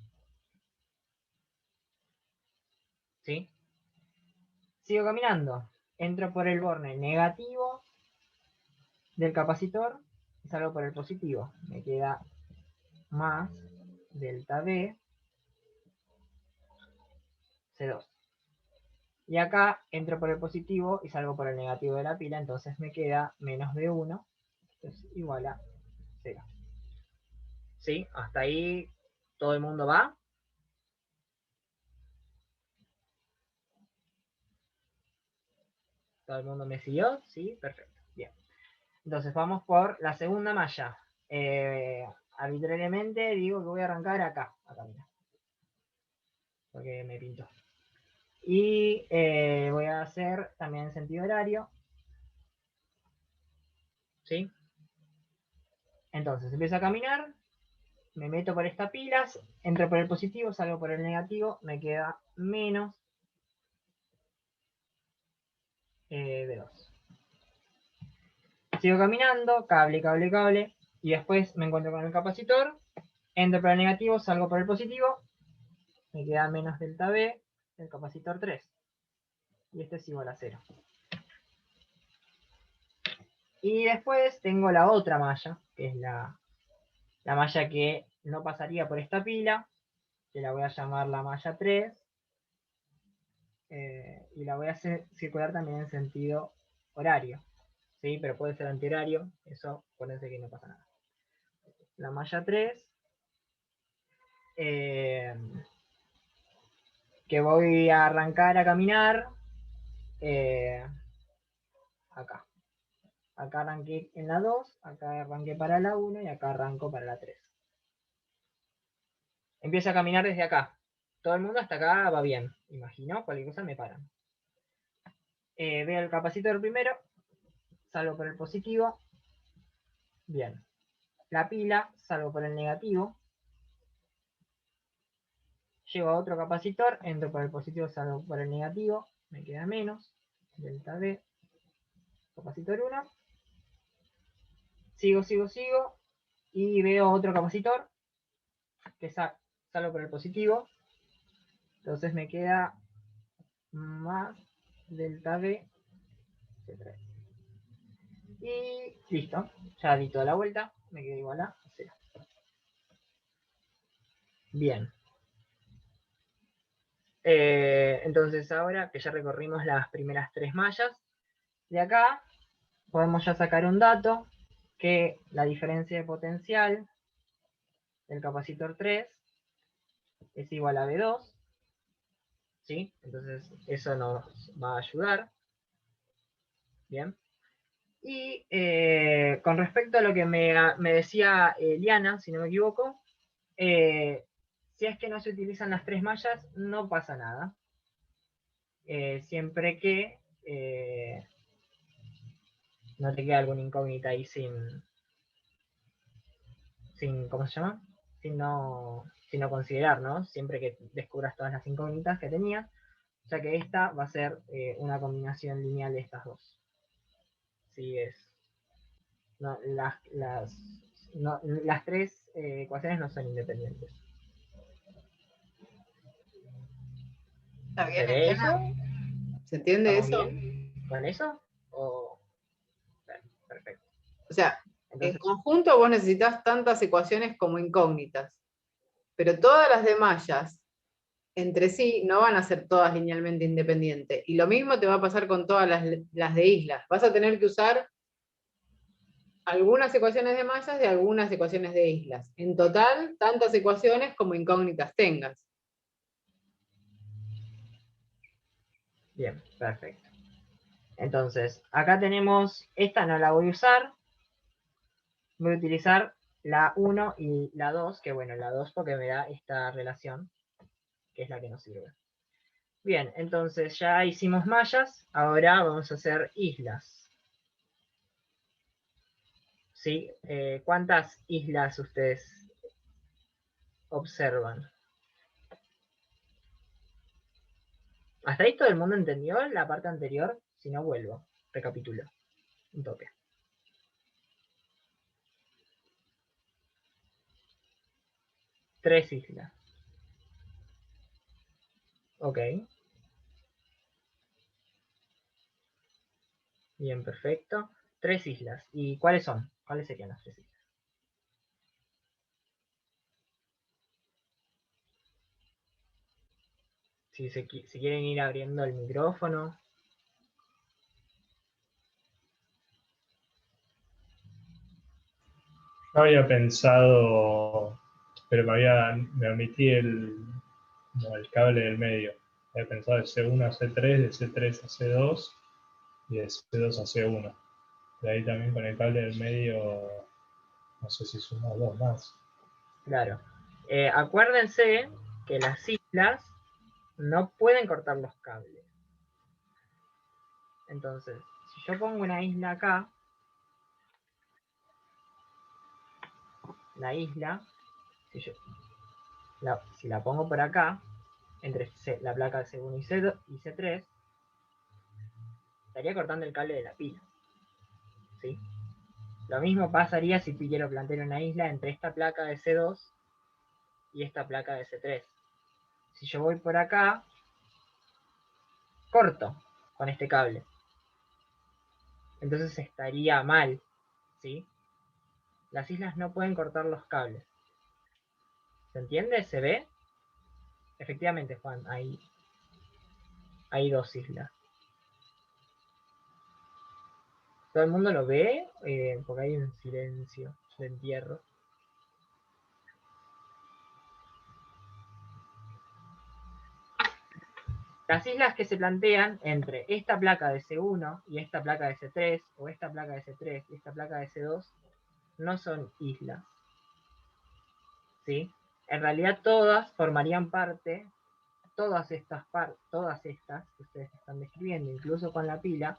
¿Sí? Sigo caminando, entro por el borne negativo del capacitor y salgo por el positivo, me queda más delta B C2. Y acá entro por el positivo y salgo por el negativo de la pila, entonces me queda menos de 1, es igual a 0. ¿Sí? Hasta ahí todo el mundo va. ¿Todo el mundo me siguió? Sí, perfecto. Bien. Entonces vamos por la segunda malla. Arbitrariamente digo que voy a arrancar acá, mira. Porque me pintó. Y voy a hacer también en sentido horario. ¿Sí? Entonces empiezo a caminar, me meto por estas pilas, entro por el positivo, salgo por el negativo, me queda menos B2. Sigo caminando, cable, cable, cable, y después me encuentro con el capacitor, entro por el negativo, salgo por el positivo, me queda menos delta B del capacitor 3. Y este es igual a 0. Y después tengo la otra malla, que es la malla que no pasaría por esta pila, que la voy a llamar la malla 3. Y la voy a hacer circular también en sentido horario. ¿Sí? Pero puede ser antihorario, eso acuérdense que no pasa nada. La malla 3, que voy a arrancar a caminar acá. Acá arranqué en la 2, acá arranqué para la 1 y acá arranco para la 3. Empiezo a caminar desde acá. Todo el mundo hasta acá va bien. Imagino, cualquier cosa me paran. Veo el capacitor primero, salgo por el positivo. Bien. La pila, salgo por el negativo. Llego a otro capacitor, entro por el positivo, salgo por el negativo. Me queda menos. Delta B. Capacitor 1. Sigo. Y veo otro capacitor. Que salgo por el positivo. Entonces me queda más delta B. C3. Y listo. Ya di toda la vuelta. Me queda igual a 0. Bien. Entonces ahora que ya recorrimos las primeras 3 mallas, de acá podemos ya sacar un dato, que la diferencia de potencial del capacitor 3 es igual a B2. ¿Sí? Entonces eso nos va a ayudar. Bien. Y con respecto a lo que me decía Liana, si no me equivoco, si es que no se utilizan las 3 mallas, no pasa nada. Siempre que no te quede alguna incógnita ahí sin ¿cómo se llama? Sin no considerar, ¿no? Siempre que descubras todas las incógnitas que tenías, ya que esta va a ser una combinación lineal de estas dos. Sí, no, las 3 ecuaciones no son independientes. ¿Está bien, ¿Seré Eliana? eso? ¿Se entiende ¿Estamos eso? bien con eso? Perfecto. O sea, Entonces, en conjunto vos necesitas tantas ecuaciones como incógnitas, pero todas las de mallas entre sí no van a ser todas linealmente independientes. Y lo mismo te va a pasar con todas las de islas. Vas a tener que usar algunas ecuaciones de mallas y algunas ecuaciones de islas. En total, tantas ecuaciones como incógnitas tengas. bien, perfecto. Entonces, acá tenemos, esta no la voy a usar, voy a utilizar la 1 y la 2, que bueno, la 2 porque me da esta relación, que es la que nos sirve. Bien, entonces ya hicimos mallas, ahora vamos a hacer islas. ¿Sí? ¿Cuántas islas ustedes observan? ¿Hasta ahí todo el mundo entendió la parte anterior? Si no, vuelvo, recapitulo un toque. Tres islas. Ok. Bien, perfecto. 3 islas. ¿Y cuáles son? ¿Cuáles serían las 3 islas? Si quieren ir abriendo el micrófono. Yo había pensado, pero me omití el cable del medio. Había pensado de C1 a C3, de C3 a C2 y de C2 a C1. De ahí también con el cable del medio, no sé si sumo 2 más. Claro. Acuérdense que las islas no pueden cortar los cables. Entonces, si yo pongo una isla acá, la isla, si la pongo por acá, entre la placa C1 y C3, estaría cortando el cable de la pila. ¿Sí? Lo mismo pasaría si quiero plantear una isla entre esta placa de C2 y esta placa de C3. Si yo voy por acá, corto con este cable. Entonces estaría mal, ¿sí? Las islas no pueden cortar los cables. ¿Se entiende? ¿Se ve? Efectivamente, Juan, hay dos islas. ¿Todo el mundo lo ve? Porque hay un silencio de entierro. Las islas que se plantean entre esta placa de C1 y esta placa de C3, o esta placa de C3 y esta placa de C2, no son islas. ¿Sí? En realidad todas formarían parte, todas estas que ustedes están describiendo, incluso con la pila,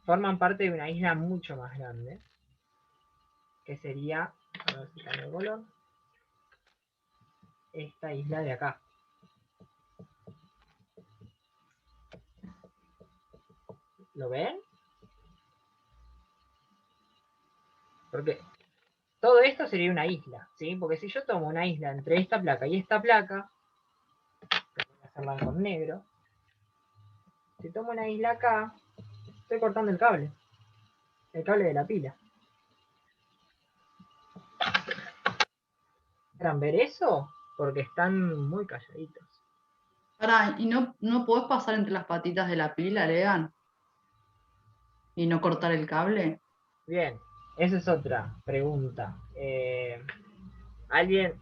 forman parte de una isla mucho más grande, que sería, a ver si cambio el color, esta isla de acá. ¿Lo ven? Porque todo esto sería una isla, ¿sí? Porque si yo tomo una isla entre esta placa y esta placa, que voy a hacerla con negro, si tomo una isla acá, estoy cortando el cable de la pila. ¿Quieran ver eso? Porque están muy calladitos. Pará, ¿y no podés pasar entre las patitas de la pila, Lean? ¿Y no cortar el cable? Bien, esa es otra pregunta. Alguien,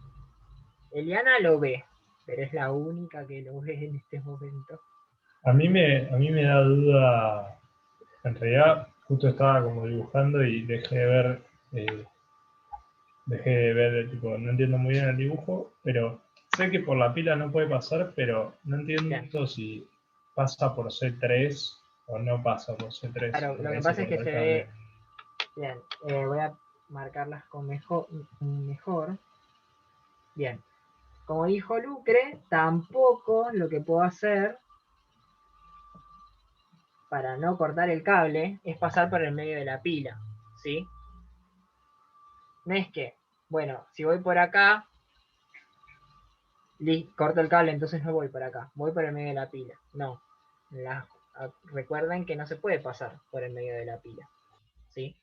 Eliana lo ve, pero es la única que lo ve en este momento. A mí me da duda, en realidad justo estaba como dibujando y dejé de ver, tipo, no entiendo muy bien el dibujo, pero sé que por la pila no puede pasar, pero no entiendo si pasa por C3 o no pasa por C3. Claro, lo que pasa es que se ve... Bien, voy a marcarlas con mejor. Bien, como dijo Lucre, tampoco lo que puedo hacer para no cortar el cable es pasar por el medio de la pila, ¿sí? No es que, bueno, si voy por acá, corto el cable, entonces no voy por acá, voy por el medio de la pila. No, recuerden que no se puede pasar por el medio de la pila, ¿sí?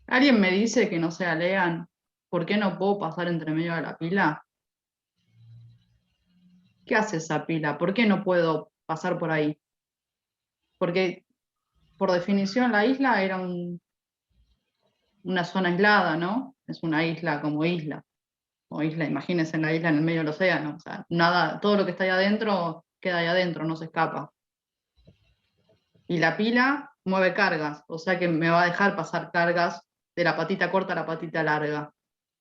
¿Alguien me dice que no sea Lean? ¿Por qué no puedo pasar entre medio de la pila? ¿Qué hace esa pila? ¿Por qué no puedo pasar por ahí? Porque por definición la isla era una zona aislada, ¿no? Es una isla como isla. O isla, imagínense la isla en el medio del océano. O sea, nada, todo lo que está ahí adentro queda ahí adentro, no se escapa. Y la pila mueve cargas, o sea que me va a dejar pasar cargas de la patita corta a la patita larga.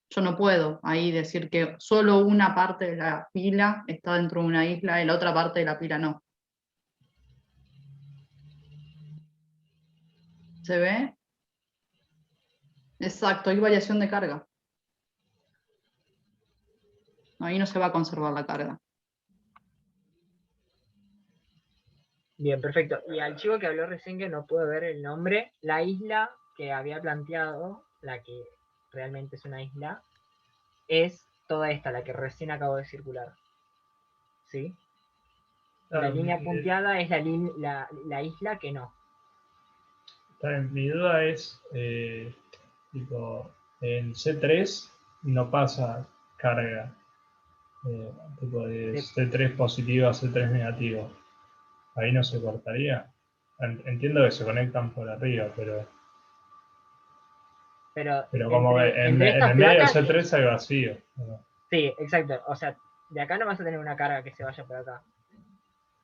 Yo no puedo ahí decir que solo una parte de la pila está dentro de una isla y la otra parte de la pila no. ¿Se ve? Exacto, hay variación de carga. Ahí no se va a conservar la carga. Bien, perfecto. Y al chico que habló recién que no puedo ver el nombre, la isla que había planteado, la que realmente es una isla, es toda esta, la que recién acabo de circular. ¿Sí? La línea punteada es la isla que no. Mi duda es, tipo, en C3 no pasa carga, tipo de C3 positivo a C3 negativo. Ahí no se cortaría. Entiendo que se conectan por arriba, pero como en el medio del C3 hay vacío. ¿No? Sí, exacto. O sea, de acá no vas a tener una carga que se vaya por acá.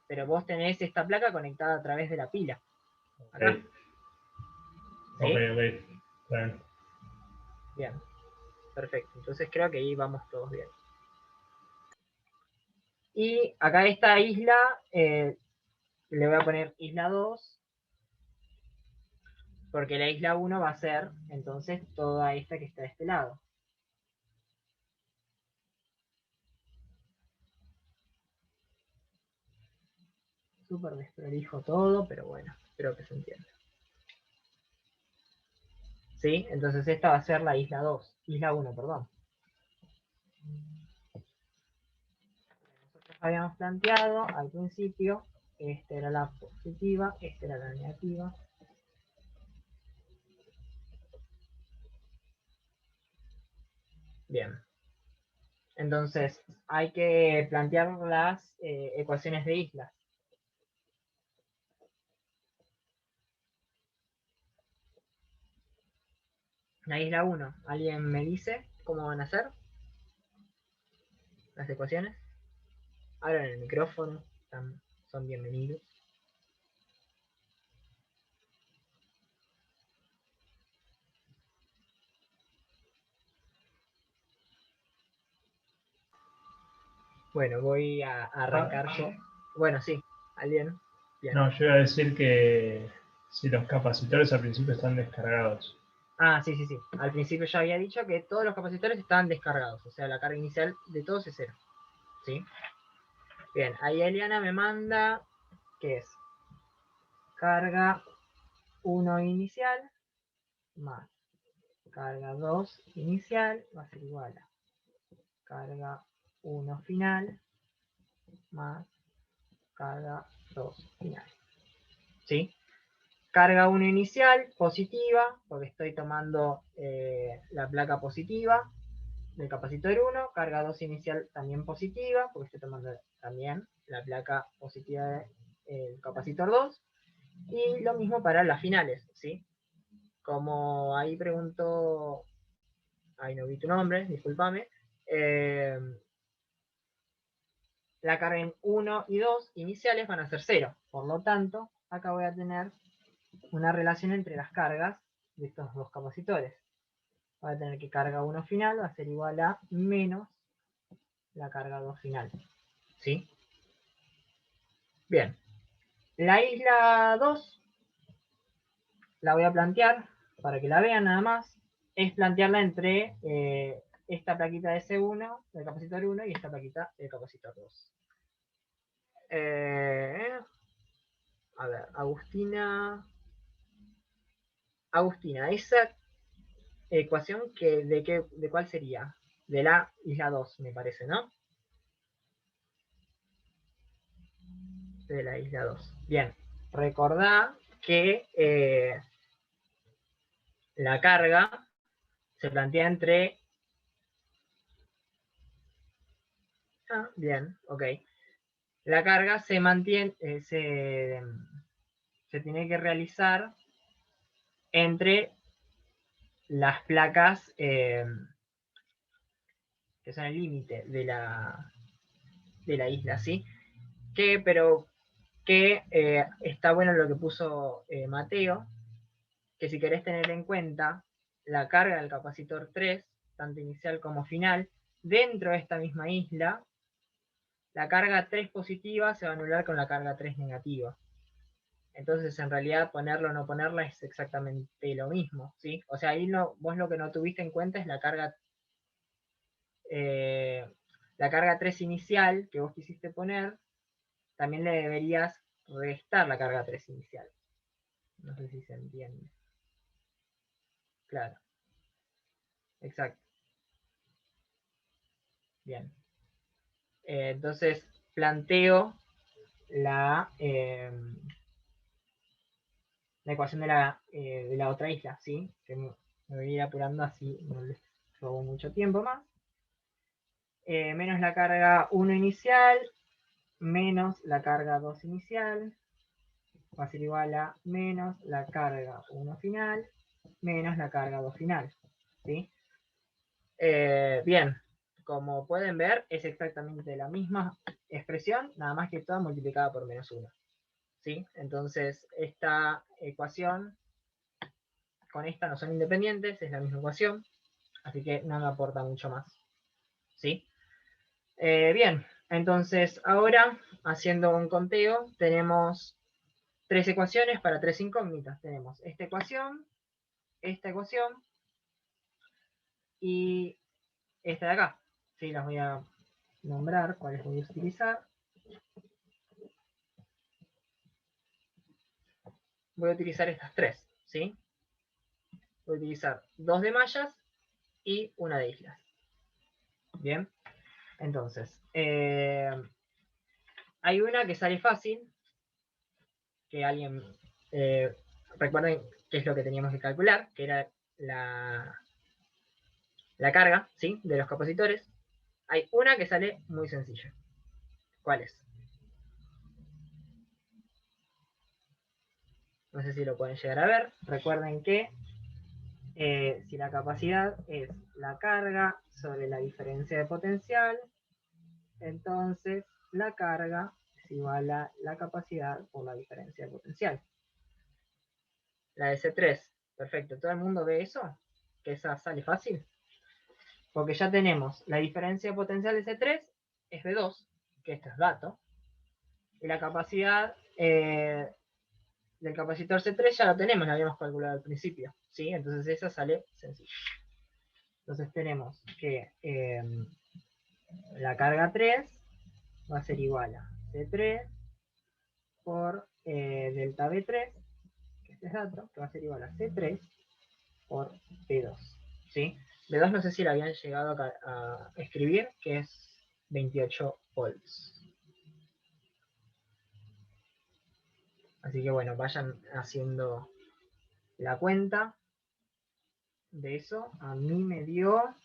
Pero vos tenés esta placa conectada a través de la pila. Acá. ¿Sí? Ok. Bien. Bien. Perfecto. Entonces creo que ahí vamos todos bien. Y acá esta isla, le voy a poner isla 2, porque la isla 1 va a ser entonces toda esta que está de este lado. Súper desprolijo todo, pero bueno, espero que se entienda. ¿Sí? Entonces esta va a ser la isla 2, isla 1, perdón. Nosotros habíamos planteado al principio, esta era la positiva, esta era la negativa. Bien. Entonces, hay que plantear las ecuaciones de islas. La isla 1, ¿alguien me dice cómo van a ser las ecuaciones? Abran el micrófono, son bienvenidos. Bueno, voy a arrancar yo. Bueno, sí, ¿alguien? Bien. No, yo iba a decir que si los capacitores al principio están descargados. Ah, sí, sí, sí. Al principio ya había dicho que todos los capacitores estaban descargados. O sea, la carga inicial de todos es 0. ¿Sí? Bien, ahí Eliana me manda, ¿qué es? Carga 1 inicial más carga 2 inicial va a ser igual a carga 1 final más carga 2 final. ¿Sí? Carga 1 inicial, positiva, porque estoy tomando la placa positiva del capacitor 1. Carga 2 inicial también positiva, porque estoy tomando también la placa positiva del capacitor 2. Y lo mismo para las finales, ¿sí? Como ahí preguntó, ahí no vi tu nombre, discúlpame. La carga en 1 y 2 iniciales van a ser 0. Por lo tanto, acá voy a tener una relación entre las cargas de estos dos capacitores. Voy a tener que carga 1 final va a ser igual a menos la carga 2 final. ¿Sí? Bien. La isla 2 la voy a plantear, para que la vean nada más, es plantearla entre esta plaquita de C1 del capacitor 1 y esta plaquita del capacitor 2. A ver, Agustina, esa ecuación ¿de cuál sería? De la isla 2, me parece, ¿no? De la isla 2. Bien, recordá que la carga se plantea entre... Ah, bien, ok. La carga se mantiene, se tiene que realizar entre las placas que son el límite de la isla, ¿sí? Pero está bueno lo que puso Mateo, que si querés tener en cuenta la carga del capacitor 3, tanto inicial como final, dentro de esta misma isla, la carga 3 positiva se va a anular con la carga 3 negativa. Entonces, en realidad, ponerla o no ponerla es exactamente lo mismo, ¿sí? O sea, ahí vos lo que no tuviste en cuenta es la carga 3 inicial que vos quisiste poner, también le deberías restar la carga 3 inicial. No sé si se entiende. Claro. Exacto. Bien. Entonces, planteo la ecuación de la otra isla, ¿sí? Que me voy a ir apurando así no les robo mucho tiempo más. Menos la carga 1 inicial, menos la carga 2 inicial, va a ser igual a menos la carga 1 final, menos la carga 2 final, ¿sí? Bien, como pueden ver, es exactamente la misma expresión, nada más que toda multiplicada por menos 1. ¿Sí? Entonces, esta ecuación con esta no son independientes, es la misma ecuación, así que no me aporta mucho más. ¿Sí? Bien, Entonces, ahora, haciendo un conteo, tenemos 3 ecuaciones para 3 incógnitas. Tenemos esta ecuación y esta de acá. Sí, las voy a nombrar, cuáles voy a utilizar. Voy a utilizar estas 3, ¿sí? Voy a utilizar 2 de mallas y una de islas. Bien, entonces, hay una que sale fácil, que alguien, recuerden qué es lo que teníamos que calcular, que era la carga, ¿sí? De los capacitores. Hay una que sale muy sencilla. ¿Cuál es? No sé si lo pueden llegar a ver. Recuerden que si la capacidad es la carga sobre la diferencia de potencial, entonces la carga es igual a la capacidad por la diferencia de potencial. La de C3, perfecto. ¿Todo el mundo ve eso? ¿Que esa sale fácil? Porque ya tenemos la diferencia de potencial de C3 es V2, que esto es dato, y la capacidad del capacitor C3 ya lo tenemos, la habíamos calculado al principio, ¿sí? Entonces esa sale sencilla. Entonces tenemos que la carga 3 va a ser igual a C3 por delta V3, que este es dato, que va a ser igual a C3 por V2, ¿sí? V2 no sé si la habían llegado a escribir, que es 28 volts. Así que bueno, vayan haciendo la cuenta de eso. A mí me dio... A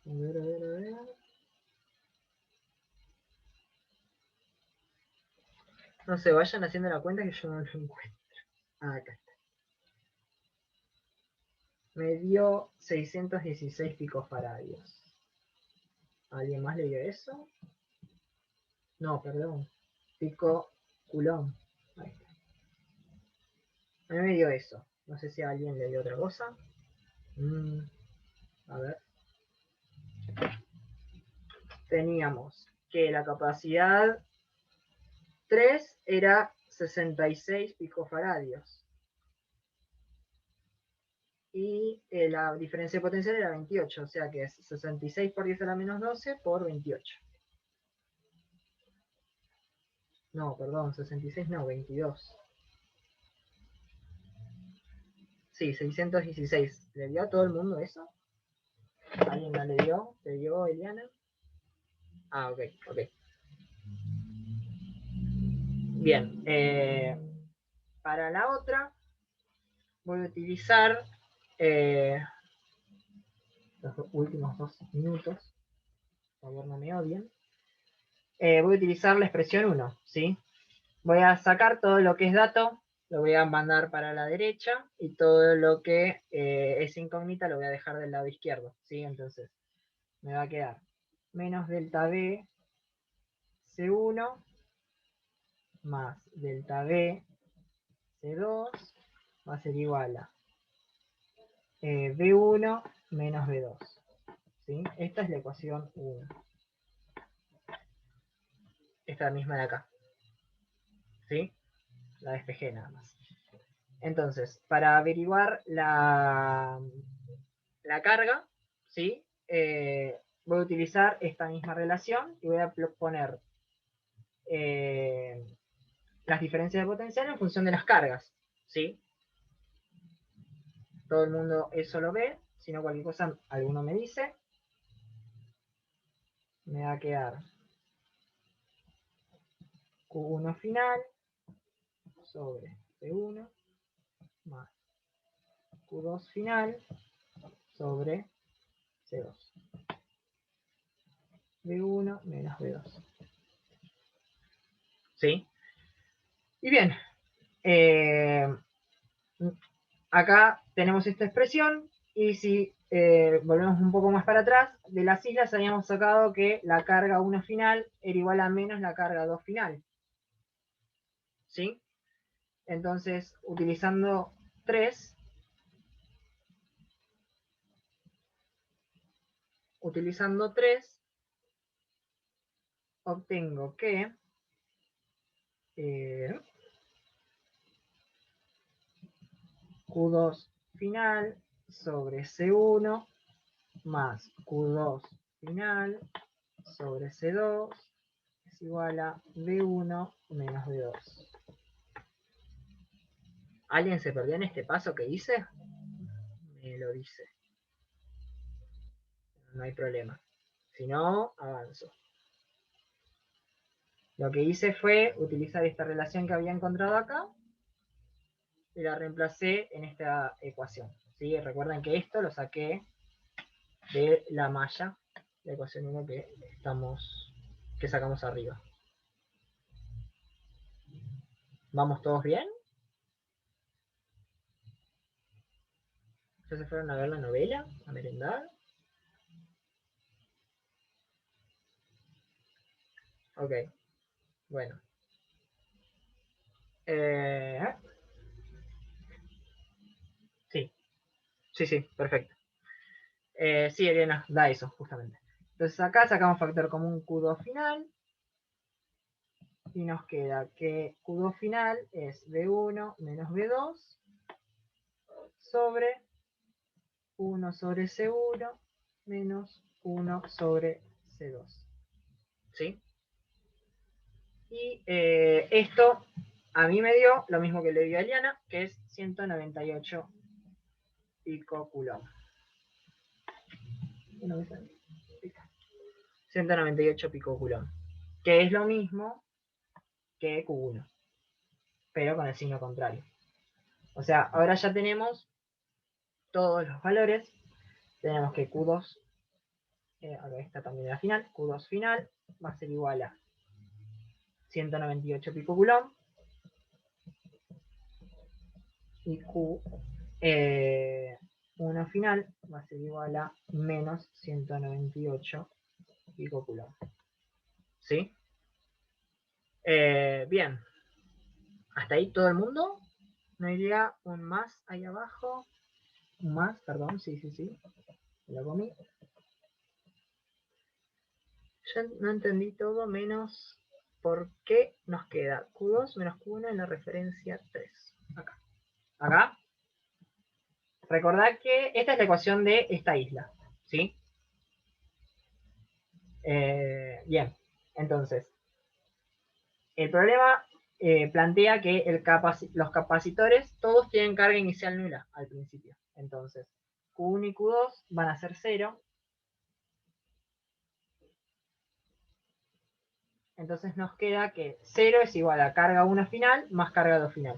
ver. No sé, vayan haciendo la cuenta que yo no lo encuentro. Ah, acá está. Me dio 616 picofaradios. ¿Alguien más le dio eso? No, perdón. Pico culón. Ahí está. A mí me dio eso. No sé si a alguien le dio otra cosa. A ver. Teníamos que la capacidad 3 era 66 picofaradios. Y la diferencia de potencial era 28, o sea que es 66 por 10 a la menos 12 por 28. No, perdón, 66 no, 22. Sí, 616. ¿Le dio a todo el mundo eso? ¿Alguien no le dio? ¿Le dio Eliana? Ah, ok. Bien, para la otra voy a utilizar los últimos 2 minutos, por favor no me odien. Voy a utilizar la expresión 1, ¿sí? Voy a sacar todo lo que es dato, lo voy a mandar para la derecha, y todo lo que es incógnita lo voy a dejar del lado izquierdo, ¿sí? Entonces, me va a quedar menos delta B C1 más delta B C2 va a ser igual a B1 menos B2, ¿sí? Esta es la ecuación 1. Esta misma de acá, ¿sí? La despejé nada más. Entonces, para averiguar la carga, ¿sí? Voy a utilizar esta misma relación y voy a poner las diferencias de potencial en función de las cargas, ¿sí? Todo el mundo eso lo ve, si no cualquier cosa alguno me dice. Me va a quedar Q1 final sobre P1 más Q2 final sobre C2. B1 menos B2. ¿Sí? Y bien, acá tenemos esta expresión, y si volvemos un poco más para atrás, de las islas habíamos sacado que la carga 1 final era igual a menos la carga 2 final. ¿Sí? Entonces, utilizando 3, utilizando 3, obtengo que Q2 final sobre C1 más Q2 final sobre C2 es igual a B1 menos B2. ¿Alguien se perdió en este paso que hice? Me lo dice. No hay problema. Si no, avanzo. Lo que hice fue utilizar esta relación que había encontrado acá y la reemplacé en esta ecuación. ¿Sí? Recuerden que esto lo saqué de la malla, la ecuación 1 que sacamos arriba. ¿Vamos todos bien? ¿Ya se fueron a ver la novela? ¿A merendar? Ok, bueno. Sí, perfecto. Sí, Elena, da eso, justamente. Entonces acá sacamos factor común Q2 final. Y nos queda que Q2 final es B1 menos B2 sobre 1 sobre C1 menos 1 sobre C2. ¿Sí? Y esto a mí me dio lo mismo que le dio a Eliana, que es 198 picocoulomb. 198 picocoulomb. Que es lo mismo que Q1, pero con el signo contrario. O sea, ahora ya tenemos todos los valores. Tenemos que Q2, acá está también la final, Q2 final va a ser igual a 198 picocoulomb y Q1 final va a ser igual a menos 198 picocoulomb. ¿Sí? Bien. ¿Hasta ahí todo el mundo? ¿No iría un más ahí abajo? Un más, perdón, sí. Me lo comí. Ya no entendí todo menos por qué nos queda Q2 menos Q1 en la referencia 3. Acá. Recordad que esta es la ecuación de esta isla. ¿Sí? Bien. Entonces, el problema plantea que los capacitores todos tienen carga inicial nula al principio. Entonces, Q1 y Q2 van a ser 0. Entonces nos queda que 0 es igual a carga 1 final más carga 2 final.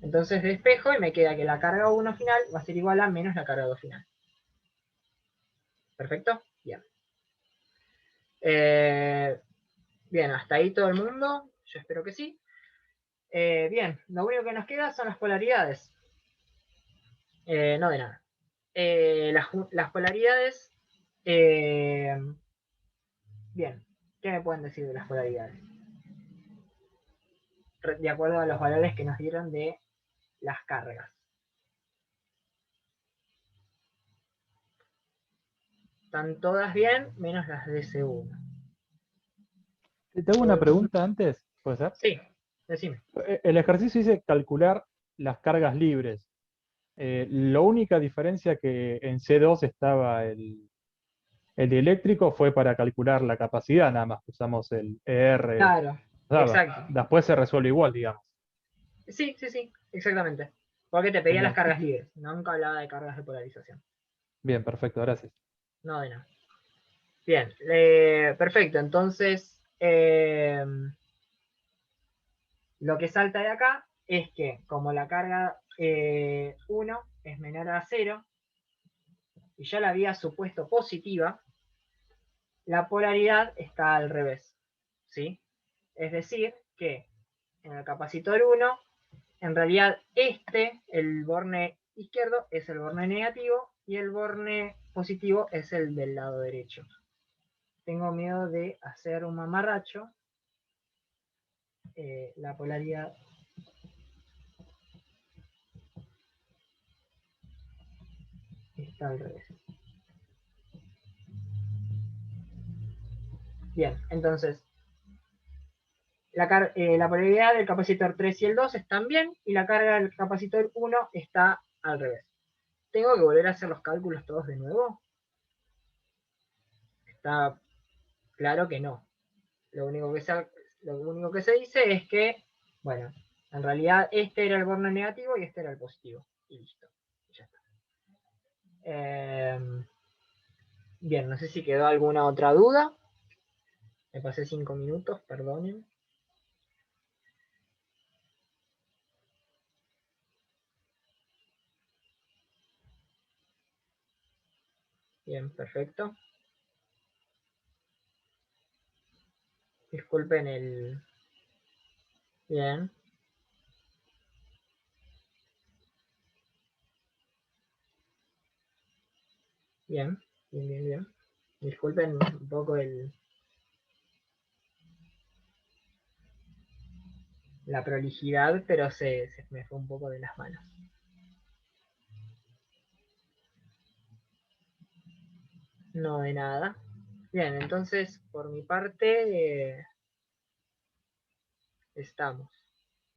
Entonces despejo y me queda que la carga 1 final va a ser igual a menos la carga 2 final. ¿Perfecto? Bien. Bien, hasta ahí todo el mundo. Yo espero que sí. Bien, lo único que nos queda son las polaridades. No de nada. Las polaridades... bien, ¿qué me pueden decir de las polaridades? De acuerdo a los valores que nos dieron de las cargas. Están todas bien, menos las de C1. Te hago una pregunta antes, ¿puede ser? Sí, decime. El ejercicio dice calcular las cargas libres. La única diferencia que en C2 estaba el dieléctrico fue para calcular la capacidad, nada más que usamos el ER. Claro, exacto. Después se resuelve igual, digamos. Sí, exactamente. Porque te pedía las cargas libres, nunca hablaba de cargas de polarización. Bien, perfecto, gracias. No, de nada. Bien, perfecto. Entonces, lo que salta de acá es que como la carga 1 es menor a 0, y ya la había supuesto positiva, la polaridad está al revés. ¿Sí? Es decir, que en el capacitor 1, en realidad el borne izquierdo es el borne negativo y el borne positivo es el del lado derecho. Tengo miedo de hacer un mamarracho. La polaridad está al revés. Bien, entonces, la polaridad del capacitor 3 y el 2 están bien, y la carga del capacitor 1 está al revés. ¿Tengo que volver a hacer los cálculos todos de nuevo? Está claro que no. Lo único que se dice es que, bueno, en realidad este era el borne negativo y este era el positivo. Y listo. Ya está. Bien, no sé si quedó alguna otra duda. Me pasé 5 minutos, perdonen. Bien, perfecto. Disculpen el... Bien. Bien, bien, bien, bien. Disculpen un poco la prolijidad, pero se me fue un poco de las manos. No, de nada. Bien, entonces, por mi parte, estamos.